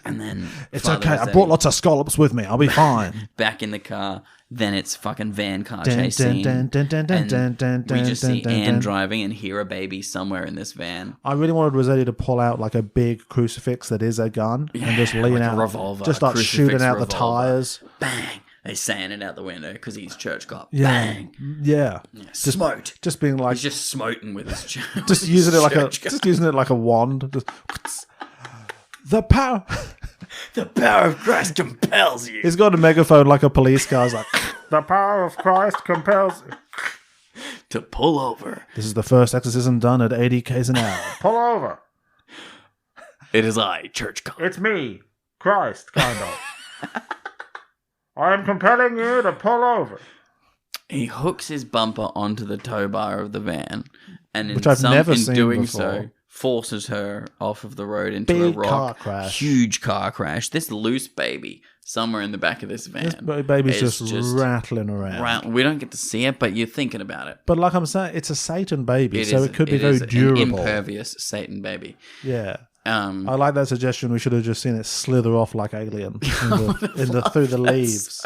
And then It's Father okay. I Rossetti brought lots of scallops with me. I'll be fine. back in the car. Then it's fucking van car Dun, chase dun, scene. dun, dun, dun, dun, And dun, dun, we just dun, see dun, Anne dun. driving and hear a baby somewhere in this van. I really wanted Rossetti to pull out like a big crucifix that is a gun and just lean like a out, revolver, just start crucifix shooting out the revolver. tires. Bang! They saying it out the window because he's church cop. Yeah, Bang! yeah. Just, Smoked. Just being like, He's just smoting with his church. just using it like a wand. Just, the power. The power of Christ compels you. He's got a megaphone like a police car. He's like, the power of Christ compels you. To pull over. This is the first exorcism done at 80 k's an hour. Pull over. It is I, church cop. It's me, Christ, kind of. I am compelling you to pull over. He hooks his bumper onto the tow bar of the van, and Which I've never seen doing before. so, forces her off of the road into a Big rock. car crash. Huge car crash. This loose baby somewhere in the back of this van. This baby's is just rattling around. We don't get to see it, but you're thinking about it. But like I'm saying, it's a Satan baby, so is- it could be very is durable. An impervious Satan baby. Yeah. I I like that suggestion. We should have just seen it slither off like Alien through the leaves.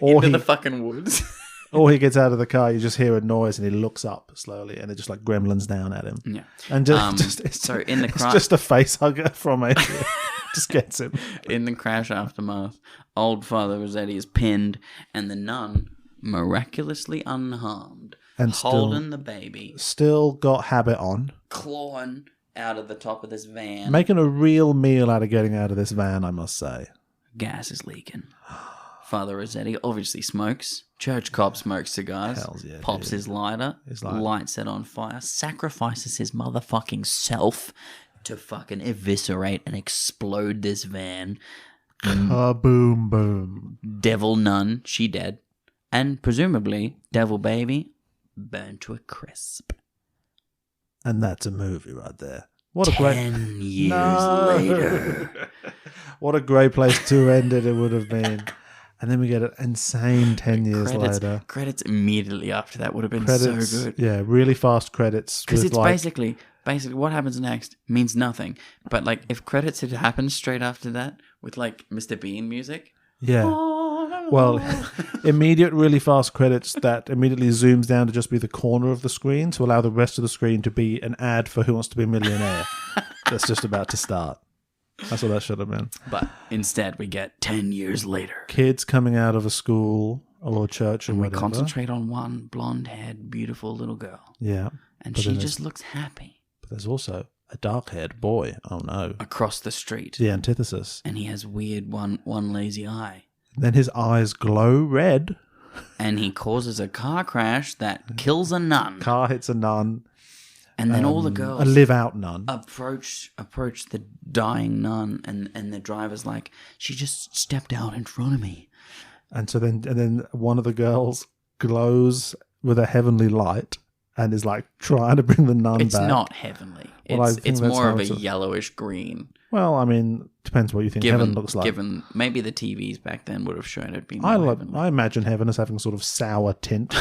Or into he, the fucking woods. or he gets out of the car, you just hear a noise and he looks up slowly and it just like gremlins down at him. Yeah. And it's So in the it's crash, just a face hugger from Alien. Just gets him. in the crash aftermath, old Father Rossetti is pinned, and the nun miraculously unharmed, And still- holding the baby, Still got habit on. clawing out of the top of this van. Making a real meal out of getting out of this van, I must say. Gas is leaking. Father Rossetti obviously smokes. Church cop smokes cigars. Hells yeah, pops dude. his lighter. His lighter. Lights it on fire. Sacrifices his motherfucking self to fucking eviscerate and explode this van. Kaboom boom. Devil nun, she dead. And presumably, devil baby, burned to a crisp. And that's a movie right there. What a great 10 years No. later. What a great place to end it would have been. And then we get an insane 10 years later. Credits immediately after that would have been Credits, so good. yeah, really fast credits. Because with it's like, basically what happens next means nothing. But like if credits had happened straight after that with like Mr. Bean music. yeah. Well, immediate, really fast credits that immediately zooms down to just be the corner of the screen to allow the rest of the screen to be an ad for Who Wants to Be a Millionaire. That's just about to start. That's what that should have been. But instead we get 10 years later. Kids coming out of a school or church or And we whatever. concentrate on one blonde-haired, beautiful little girl. Yeah. And But she then just looks happy But there's also a dark-haired boy. Oh no. across the street. The antithesis. And he has weird one lazy eye. Then his eyes glow red. And he causes a car crash that kills a nun. Car hits a nun. And then all the A girls live-out nun. approach the dying nun, and the driver's like, she just stepped out in front of me. And then one of the girls glows with a heavenly light and is like trying to bring the nun It's back. not heavenly. Well, I It's think that's more how of a it's a- yellowish green. Well, I mean, depends what you think heaven looks like. Given maybe the TVs back then would have shown it being more heavenly. I imagine heaven as having sort of sour tint.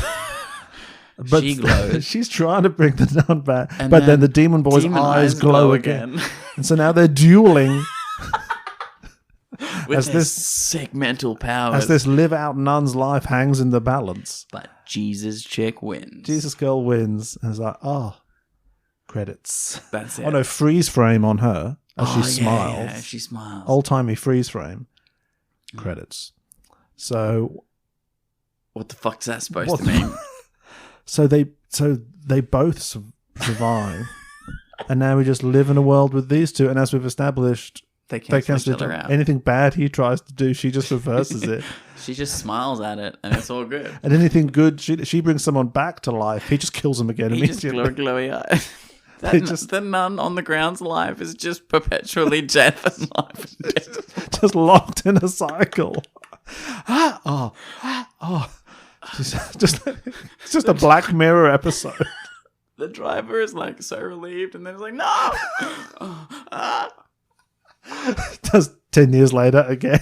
But She glows. she's trying to bring the nun back. And but then the demon boy's demon eyes glow again. again. And so now they're dueling With As his this- sick mental powers. as this live-out nun's life hangs in the balance. But Jesus chick wins. Jesus girl wins. And it's like, oh, credits. That's it. Oh no, freeze frame on her as she Oh, smiles. Yeah, she smiles. Old-timey freeze frame. Credits. So What the fuck's that supposed What to the- mean? So they both survive, and now we just live in a world with these two. And as we've established, They they cancel each cancel other out. anything bad he tries to do. She just reverses it, She just smiles at it, and it's all good. and anything good, she brings someone back to life. He just kills them again He just immediately. glowy eyes. They just- The nun on the ground's life is just perpetually death and life and death. just locked in a cycle. It's just a Black Mirror episode. The driver is like so relieved, and then it's like, no! Just 10 years later again.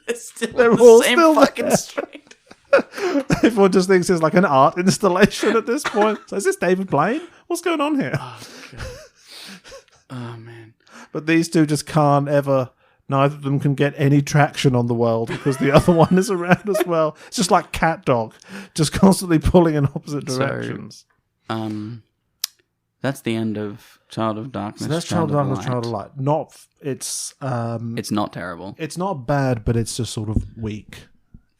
It's still They're on the all same still fucking there. street. Everyone just thinks it's like an art installation at this point. So is this David Blaine? What's going on here? Oh man. But these two just can't ever. Neither of them can get any traction on the world because the other one is around as well. It's just like cat dog, just constantly pulling in opposite directions. That's the end of Child of Darkness. So that's Child of Darkness, Child of Light. It's not terrible. It's not bad, but it's just sort of weak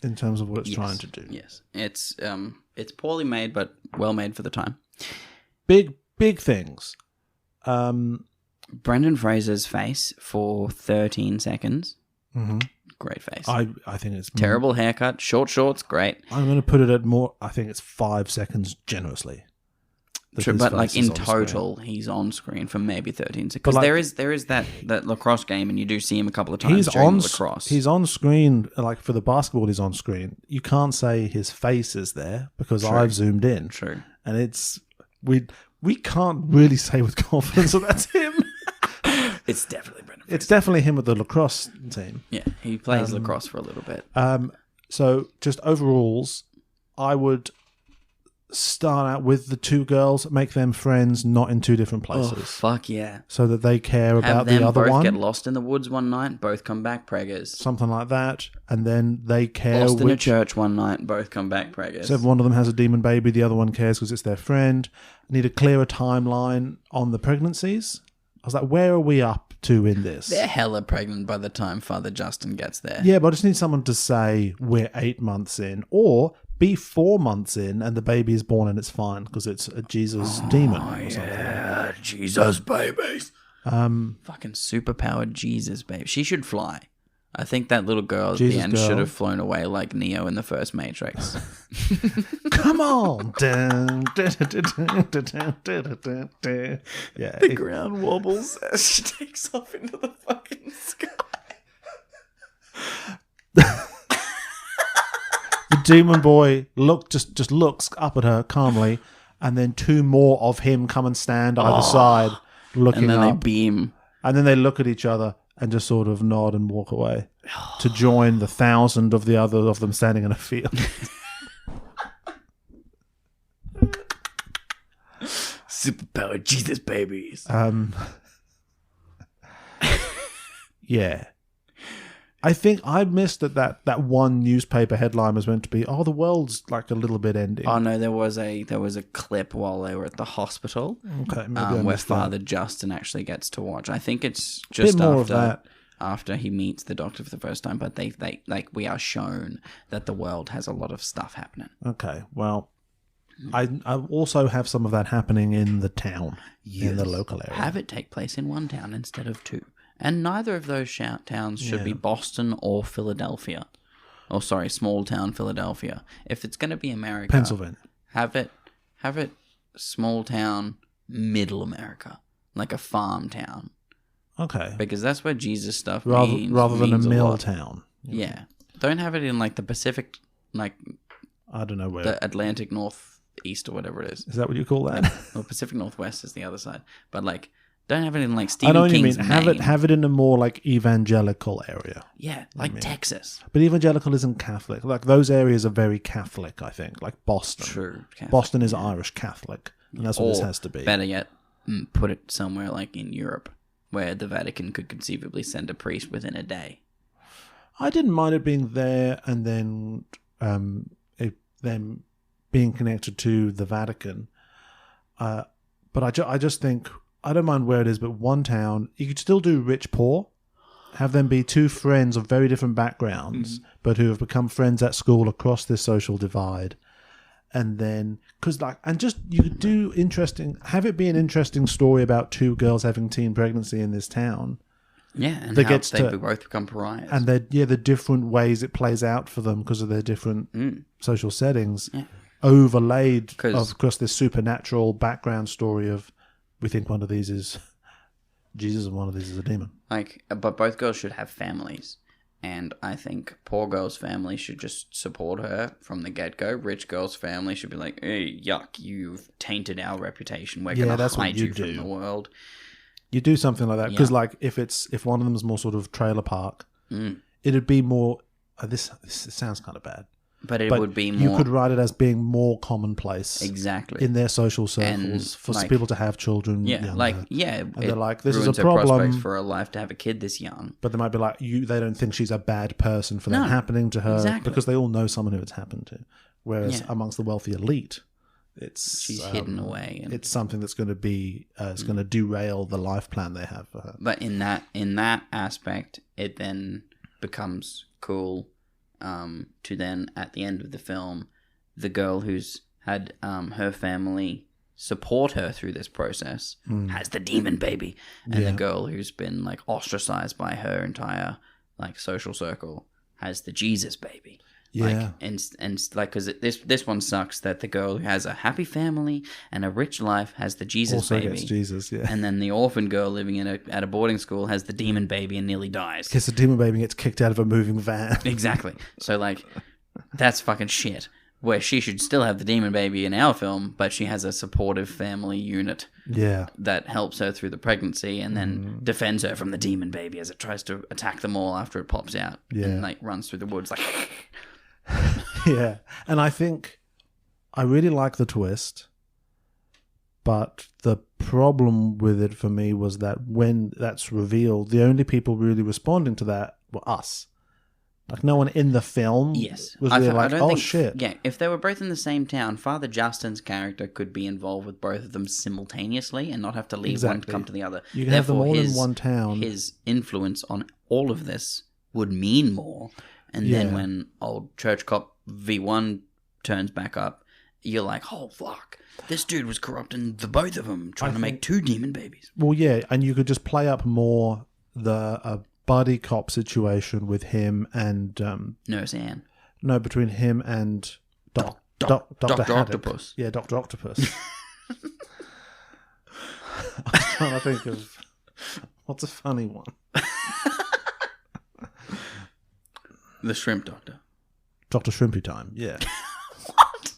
in terms of what it's trying to do. Yes, it's poorly made, but well made for the time. Big things. Brendan Fraser's face for 13 seconds. Mm-hmm. Great face. I think it's terrible haircut, short shorts, great. I'm going to put it at more. I think it's 5 seconds generously. True, but like in total, he's on screen for maybe 13 seconds. Because there is that lacrosse game, and you do see him a couple of times during lacrosse. He's on screen, like for the basketball, he's on screen. You can't say his face is there because I've zoomed in. True, and it's we can't really say with confidence that that's him. It's definitely Brendan Fraser. It's definitely him with the lacrosse team. Yeah, he plays lacrosse for a little bit. So just overalls, I would start out with the two girls, make them friends, not in two different places. Oh, fuck yeah. So that they care about the other one. Have them both get lost in the woods one night, both come back preggers. Something like that. And then they care Lost in a church one night, both come back preggers. So if one of them has a demon baby, the other one cares because it's their friend. I need a clearer timeline on the pregnancies. I was like, where are we up to in this? They're hella pregnant by the time Father Justin gets there. Yeah, but I just need someone to say we're 8 months in, or be 4 months in and the baby is born and it's fine because it's a Jesus demon or something. Yeah, Jesus babies. Fucking superpowered Jesus baby. She should fly. I think that little girl at the end should have flown away like Neo in the first Matrix. Come on. Yeah. The ground wobbles as she takes off into the fucking sky. The demon boy just looks up at her calmly, and then 2 more of him come and stand either side, looking and then up. they beam. And then they look at each other and just sort of nod and walk away to join the 1,000 of the other of them standing in a field. Superpowered Jesus babies. Yeah. I think I missed that one newspaper headline was meant to be, the world's like a little bit ending. Oh no, there was a clip while they were at the hospital. Okay, maybe I where missed Father that. Justin actually gets to watch. I think it's just more of that. After he meets the doctor for the first time, but they like we are shown that the world has a lot of stuff happening. Okay, well, I also have some of that happening in the town, in the local area. Have it take place in one town instead of 2. And neither of those towns should be Boston or Philadelphia. Oh, sorry, small town Philadelphia. If it's going to be America, Pennsylvania. Have it small town Middle America, like a farm town. Okay. Because that's where Jesus stuff rather than a means mill lot. town. Yeah. Don't have it in like the Pacific, like I don't know where. the Atlantic Northeast or whatever it is. Is that what you call that? Or Pacific Northwest is the other side. But like, don't have it in like Stephen I know what King's you mean. Maine. Have it in a more like evangelical area. Yeah, like Texas. But evangelical isn't Catholic. Like those areas are very Catholic, I think. Like Boston. True. Catholic, Boston is Irish Catholic. And that's what this has to be. Better yet, put it somewhere like in Europe, where the Vatican could conceivably send a priest within a day. I didn't mind it being there and then them being connected to the Vatican. But I just think, I don't mind where it is, but one town, you could still do rich-poor. Have them be 2 friends of very different backgrounds, but who have become friends at school across this social divide. And then, you could do have it be an interesting story about 2 girls having teen pregnancy in this town. Yeah, and That how gets they to- both become pariahs. And the different ways it plays out for them because of their different social settings, overlaid across this supernatural background story of, we think one of these is Jesus and one of these is a demon. But both girls should have families. And I think poor girl's family should just support her from the get-go. Rich girl's family should be like, hey, yuck, you've tainted our reputation. We're going to hide you from the world. You do something like that. Because if one of them is more sort of trailer park, it'd be more... this sounds kind of bad. But it would be You more- could write it as being more commonplace. Exactly. In their social circles And, for like- people to have children. Yeah, younger. and they're like, this is ruins a her prospects problem. for her life to have a kid this young. But they might be like, they don't think she's a bad person for that No, happening to her. exactly. Because they all know someone who it's happened to. Whereas amongst the wealthy elite, She's hidden away. And, it's something that's going to be, it's going to derail the life plan they have for her. but in that aspect, it then becomes cool to then, at the end of the film, the girl who's had her family support her through this process has the demon baby. And the girl who's been like ostracized by her entire like social circle has the Jesus baby. Yeah. Like, and like, because this one sucks that the girl who has a happy family and a rich life has the Jesus Also baby. gets Jesus, yeah. And then the orphan girl living at a boarding school has the demon baby and nearly dies. Because the demon baby gets kicked out of a moving van. Exactly. So like, that's fucking shit. Where she should still have the demon baby in our film, but she has a supportive family unit Yeah. that helps her through the pregnancy and then defends her from the demon baby as it tries to attack them all after it pops out and like runs through the woods like. Yeah. And I think I really like the twist, but the problem with it for me was that when that's revealed, the only people really responding to that were us. Like, no one in the film Yes. was really like, don't oh, think, shit. Yeah, if they were both in the same town, Father Justin's character could be involved with both of them simultaneously and not have to leave one to Exactly. come to the other. You can have them Therefore, all in one town. His influence on all of this would mean more. And then Yeah. when old Church Cop V1 turns back up, you're like, oh, fuck. This dude was corrupting the both of them, trying to make two demon babies. Well, yeah, and you could just play up more the buddy cop situation with him and... Nurse Anne. no, between him and Dr. Dr. Haddock. Octopus. Yeah, Dr. Octopus. I'm trying to think of... What's a funny one? The Shrimp Doctor. Dr. Shrimpy Time, yeah. What?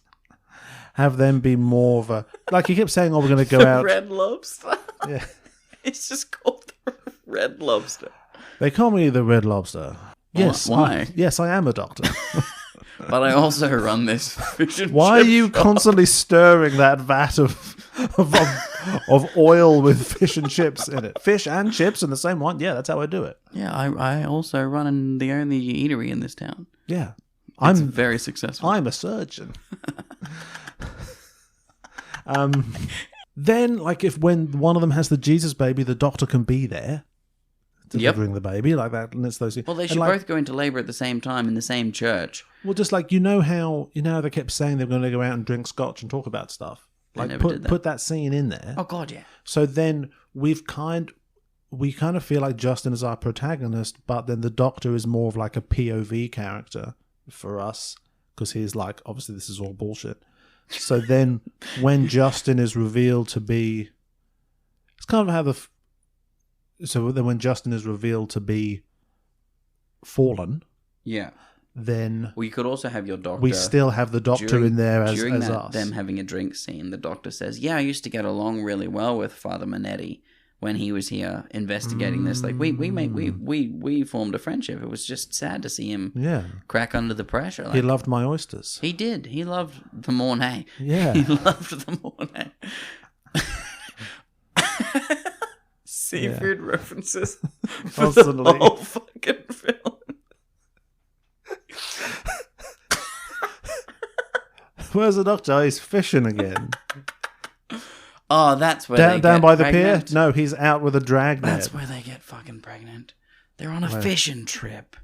Have them be more of a... Like, he kept saying, oh, we're going to go out... Red Lobster. Yeah. It's just called the Red Lobster. They call me the Red Lobster. Yes. Why? Yes, I am a doctor. But I also run this fish and Why are chip you shop. constantly stirring that vat of oil with fish and chips in it? Fish and chips in the same one? Yeah, that's how I do it. Yeah, I also run the only eatery in this town. Yeah. It's I'm very successful. I'm a surgeon. Then, like, if when one of them has the Jesus baby, the doctor can be there delivering the baby like that, and it's those. Well, they and, should like, both go into labor at the same time in the same church. Well, just like you know how they kept saying they're going to go out and drink scotch and talk about stuff. Like never did that. put that scene in there. Oh God, yeah. So then we kind of feel like Justin is our protagonist, but then the Doctor is more of like a POV character for us because he's like, obviously this is all bullshit. So then when Justin is revealed to be, it's kind of how so then when Justin is revealed to be fallen, Yeah. then Well, you could also have your doctor. we still have the Doctor in there as during us. them having a drink scene. The doctor says, "Yeah, I used to get along really well with Father Manetti when he was here investigating this. Like we formed a friendship. It was just sad to see him Yeah. crack under the pressure. Like, He loved my oysters. He did. He loved the Mornay. Yeah. He loved the Mornay. Seafood references for Constantly. the whole fucking film. Where's the Doctor? Oh, he's fishing again. Oh, that's where they Down get by the pregnant? pier? No, he's out with a drag net. That's where they get fucking pregnant. They're on a fishing trip.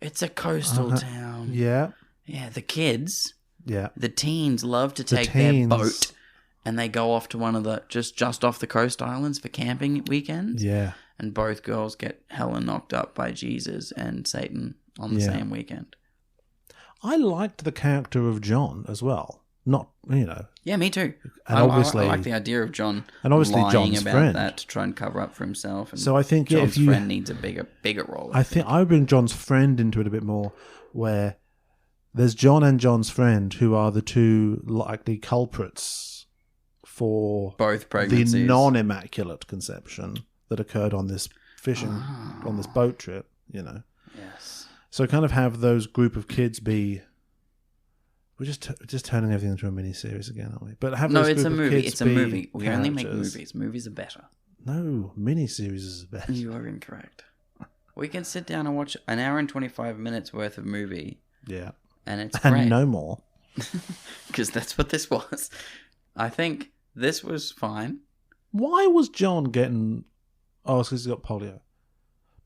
It's a coastal town. Yeah. Yeah, the kids, Yeah. the teens love to take their teens. boat and they go off to one of the just off the coast islands for camping weekends. Yeah. And both girls get hella knocked up by Jesus and Satan on the Yeah. same weekend. I liked the character of John as well. Not, Yeah, me too. And I obviously- like the idea of John and obviously lying John's about friend. that to try and cover up for himself. And So I think, yeah, John's if you- friend needs a bigger role. I think I bring John's friend into it a bit more, where there's John and John's friend who are the two likely culprits for Both pregnancies. the non-immaculate conception that occurred on this fishing, on this boat trip, Yes. So kind of have those group of kids be We're just turning everything into a mini series again, aren't we? But have No, this it's a group of movie. kids It's a be movie. We only make characters. movies. Movies are better. No, mini series is best. You are incorrect. We can sit down and watch an hour and 25 minutes worth of movie, Yeah, and it's and great. no more. Because that's what this was. I think this was fine. Why was John getting? Oh, it's because he's got polio.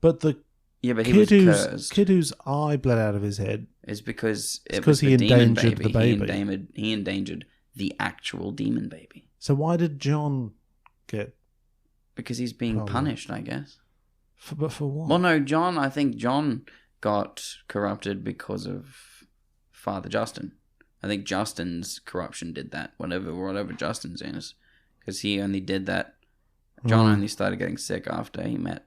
But the Yeah, but he was cursed. kid whose eye bled out of his head. Is because it 'cause was he the demon endangered baby. the baby. He endangered the actual demon baby. So why did John get? Because he's being Polio. punished, I guess. But for what? Well, no, John. I think John got corrupted because of Father Justin. I think Justin's corruption did that. Whatever Justin's in is, because he only did that. John only started getting sick after he met.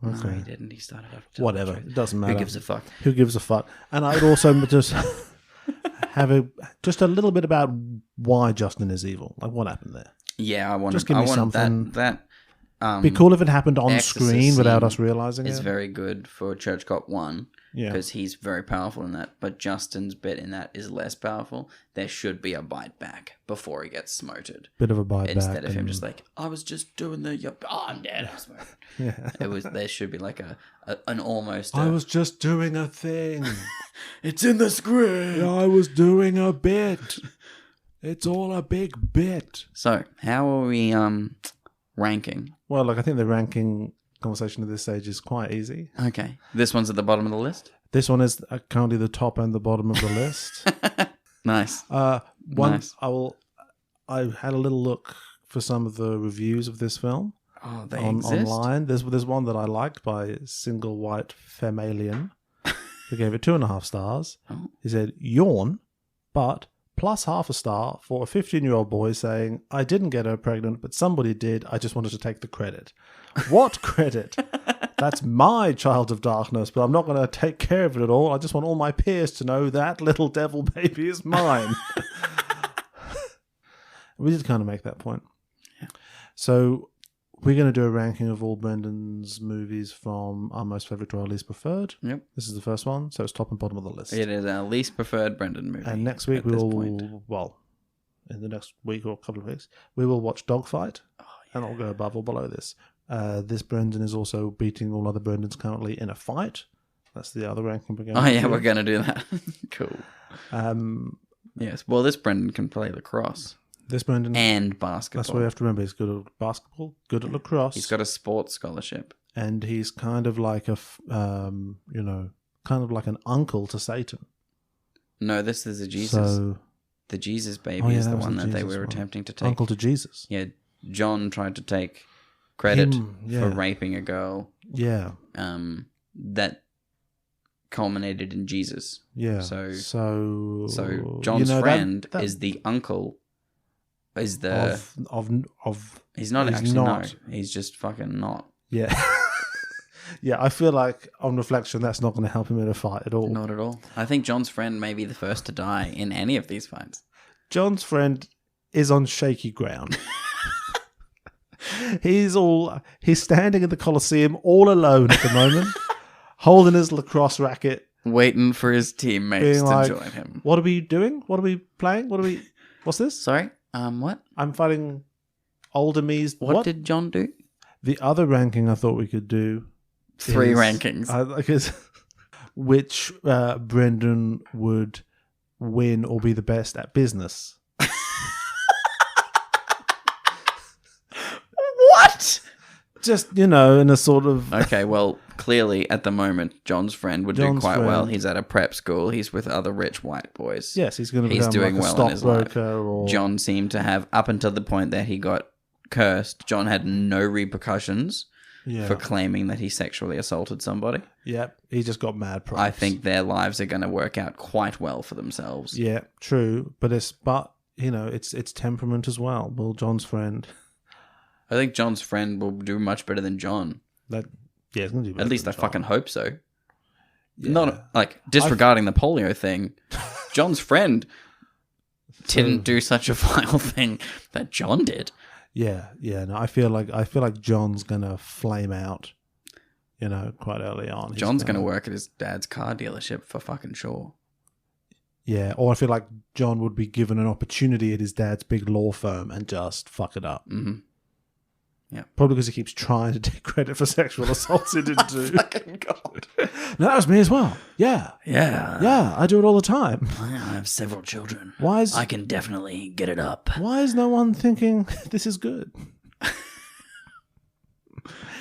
Okay. No, he didn't. He started after. Whatever. It doesn't matter. Who gives a fuck? Who gives a fuck? And I'd also just have a little bit about why Justin is evil. Like what happened there. Yeah, I want. Just give me I want something. that. Be cool if it happened on Exorcist screen without scene us realizing It's it. very good for Church Cop 1 Yeah. because he's very powerful in that. But Justin's bit in that is less powerful. There should be a bite back before he gets smoted. Bit of a bite back. Instead of him and- just like, I was just doing I'm dead. I'm smoking. Yeah. There should be like an almost. I was just doing a thing. It's in the script. I was doing a bit. It's all a big bit. So how are we ranking? Well, I think the ranking conversation at this stage is quite easy. Okay, this one's at the bottom of the list. This one is currently the top and the bottom of the list. Nice. Once Nice. I had a little look for some of the reviews of this film Oh, they exist. online. There's one that I liked by Single White Femalien, who gave it 2.5 stars. Oh. He said, "Yawn, but plus half a star for a 15-year-old boy saying, I didn't get her pregnant, but somebody did. I just wanted to take the credit." What credit? That's my Child of Darkness, but I'm not going to take care of it at all. I just want all my peers to know that little devil baby is mine. We did kind of make that point. Yeah. So we're going to do a ranking of all Brendan's movies from our most favourite to our least preferred. Yep. This is the first one, so it's top and bottom of the list. It is our least preferred Brendan movie. And next week at we this will, point. in the next week or a couple of weeks, we will watch Dogfight, Oh, and I'll go above or below this. This Brendan is also beating all other Brendans currently in a fight. That's the other ranking we're going Oh to yeah, do. we're gonna do that. Cool. Yes, Well, this Brendan can play lacrosse this Brendan, and basketball. that's what you have to remember. He's good at basketball, good at lacrosse, He's got a sports scholarship. and he's kind of like kind of like an uncle to Satan. No, this is a Jesus. So, The Jesus baby Oh, yeah, is that the was one the that they Jesus were one. attempting to take. uncle to Jesus. Yeah, John tried to take credit Him, yeah. for raping a girl. Yeah, That culminated in Jesus. yeah. So you John's know, friend that is the uncle. Is the of he's not he's actually not. no. He's just fucking not. yeah. Yeah, I feel like on reflection, that's not going to help him in a fight at all. Not at all. I think John's friend may be the first to die in any of these fights. John's friend is on shaky ground. He's standing in the Colosseum all alone at the moment, holding his lacrosse racket, Waiting for his teammates being to like, join him. "What are we doing? What are we playing? What's this? Sorry? What? I'm fighting older me's. What did John do? The other ranking I thought we could do 3 is- rankings. Because which Brendan would win or be the best at business. What? Just, in a sort of... Okay, well, clearly at the moment, John's friend would do John's quite well. friend- He's at a prep school. He's with other rich white boys. Yes, he's going to He's become doing like a well in his life. stockbroker or... John seemed to have, up until the point that he got cursed, John had no repercussions Yeah. for claiming that he sexually assaulted somebody. Yep, he just got mad props. I think their lives are going to work out quite well for themselves. Yeah, true. But it's temperament as well. Well, John's friend... I think John's friend will do much better than John. It's going to do At better least I than John. fucking hope so. Yeah. Not like disregarding the polio thing. John's friend didn't do such a vile thing that John did. Yeah. No, I feel like John's gonna flame out, quite early on. He's John's going to work at his dad's car dealership for fucking sure. Yeah, or I feel like John would be given an opportunity at his dad's big law firm and just fuck it up. Mm-hmm. Yeah. Probably because he keeps trying to take credit for sexual assaults he didn't do. Fucking God. No, that was me as well. Yeah. Yeah. Yeah, I do it all the time. I have several children. Why is I can definitely get it up. Why is no one thinking this is good?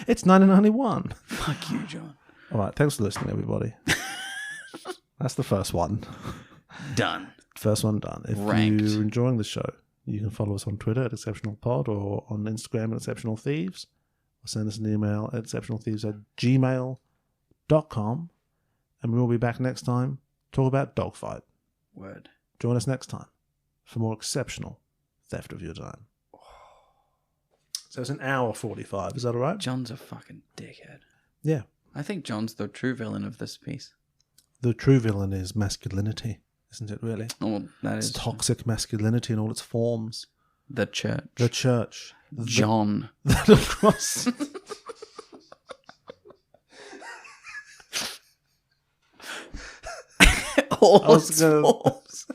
It's 1991. Fuck you, John. All right, thanks for listening, everybody. That's the first one. Done. First one done. If Ranked. you're enjoying the show, you can follow us on Twitter at ExceptionalPod or on Instagram at Exceptional Thieves. Or send us an email at exceptionalthieves@gmail.com. And we will be back next time to talk about Dogfight. Word. Join us next time for more exceptional theft of your time. So it's an hour 45. Is that all right? John's a fucking dickhead. Yeah. I think John's the true villain of this piece. The true villain is masculinity, isn't it, really? Oh, that It's is toxic masculinity in all its forms. the church. The church. John. The cross. All was its gonna- forms.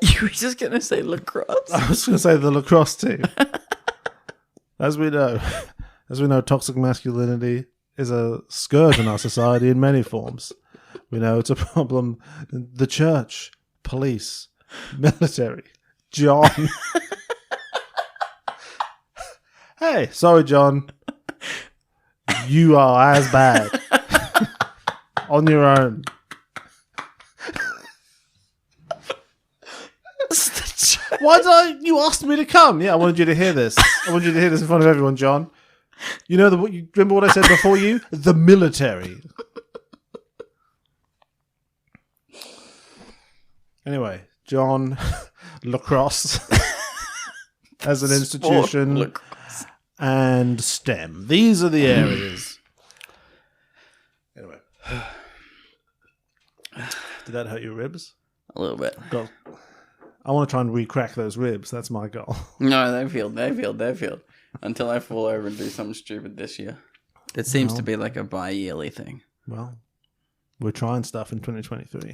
You were just gonna say lacrosse. I was going to say the lacrosse team. As we know, toxic masculinity is a scourge in our society in many forms. We know it's a problem in the church, police, military, John. Hey, sorry, John. You are as bad. On your own. Why did you asked me to come? Yeah, I wanted you to hear this. I wanted you to hear this in front of everyone, John. You know you remember what I said before you? The military. Anyway, John, lacrosse as an institution, Lacrosse. and STEM. These are the areas. Anyway. Did that hurt your ribs? A little bit. God. I want to try and re-crack those ribs. That's my goal. No, they feel. Until I fall over and do something stupid this year. It seems to be like a bi-yearly thing. Well, we're trying stuff in 2023.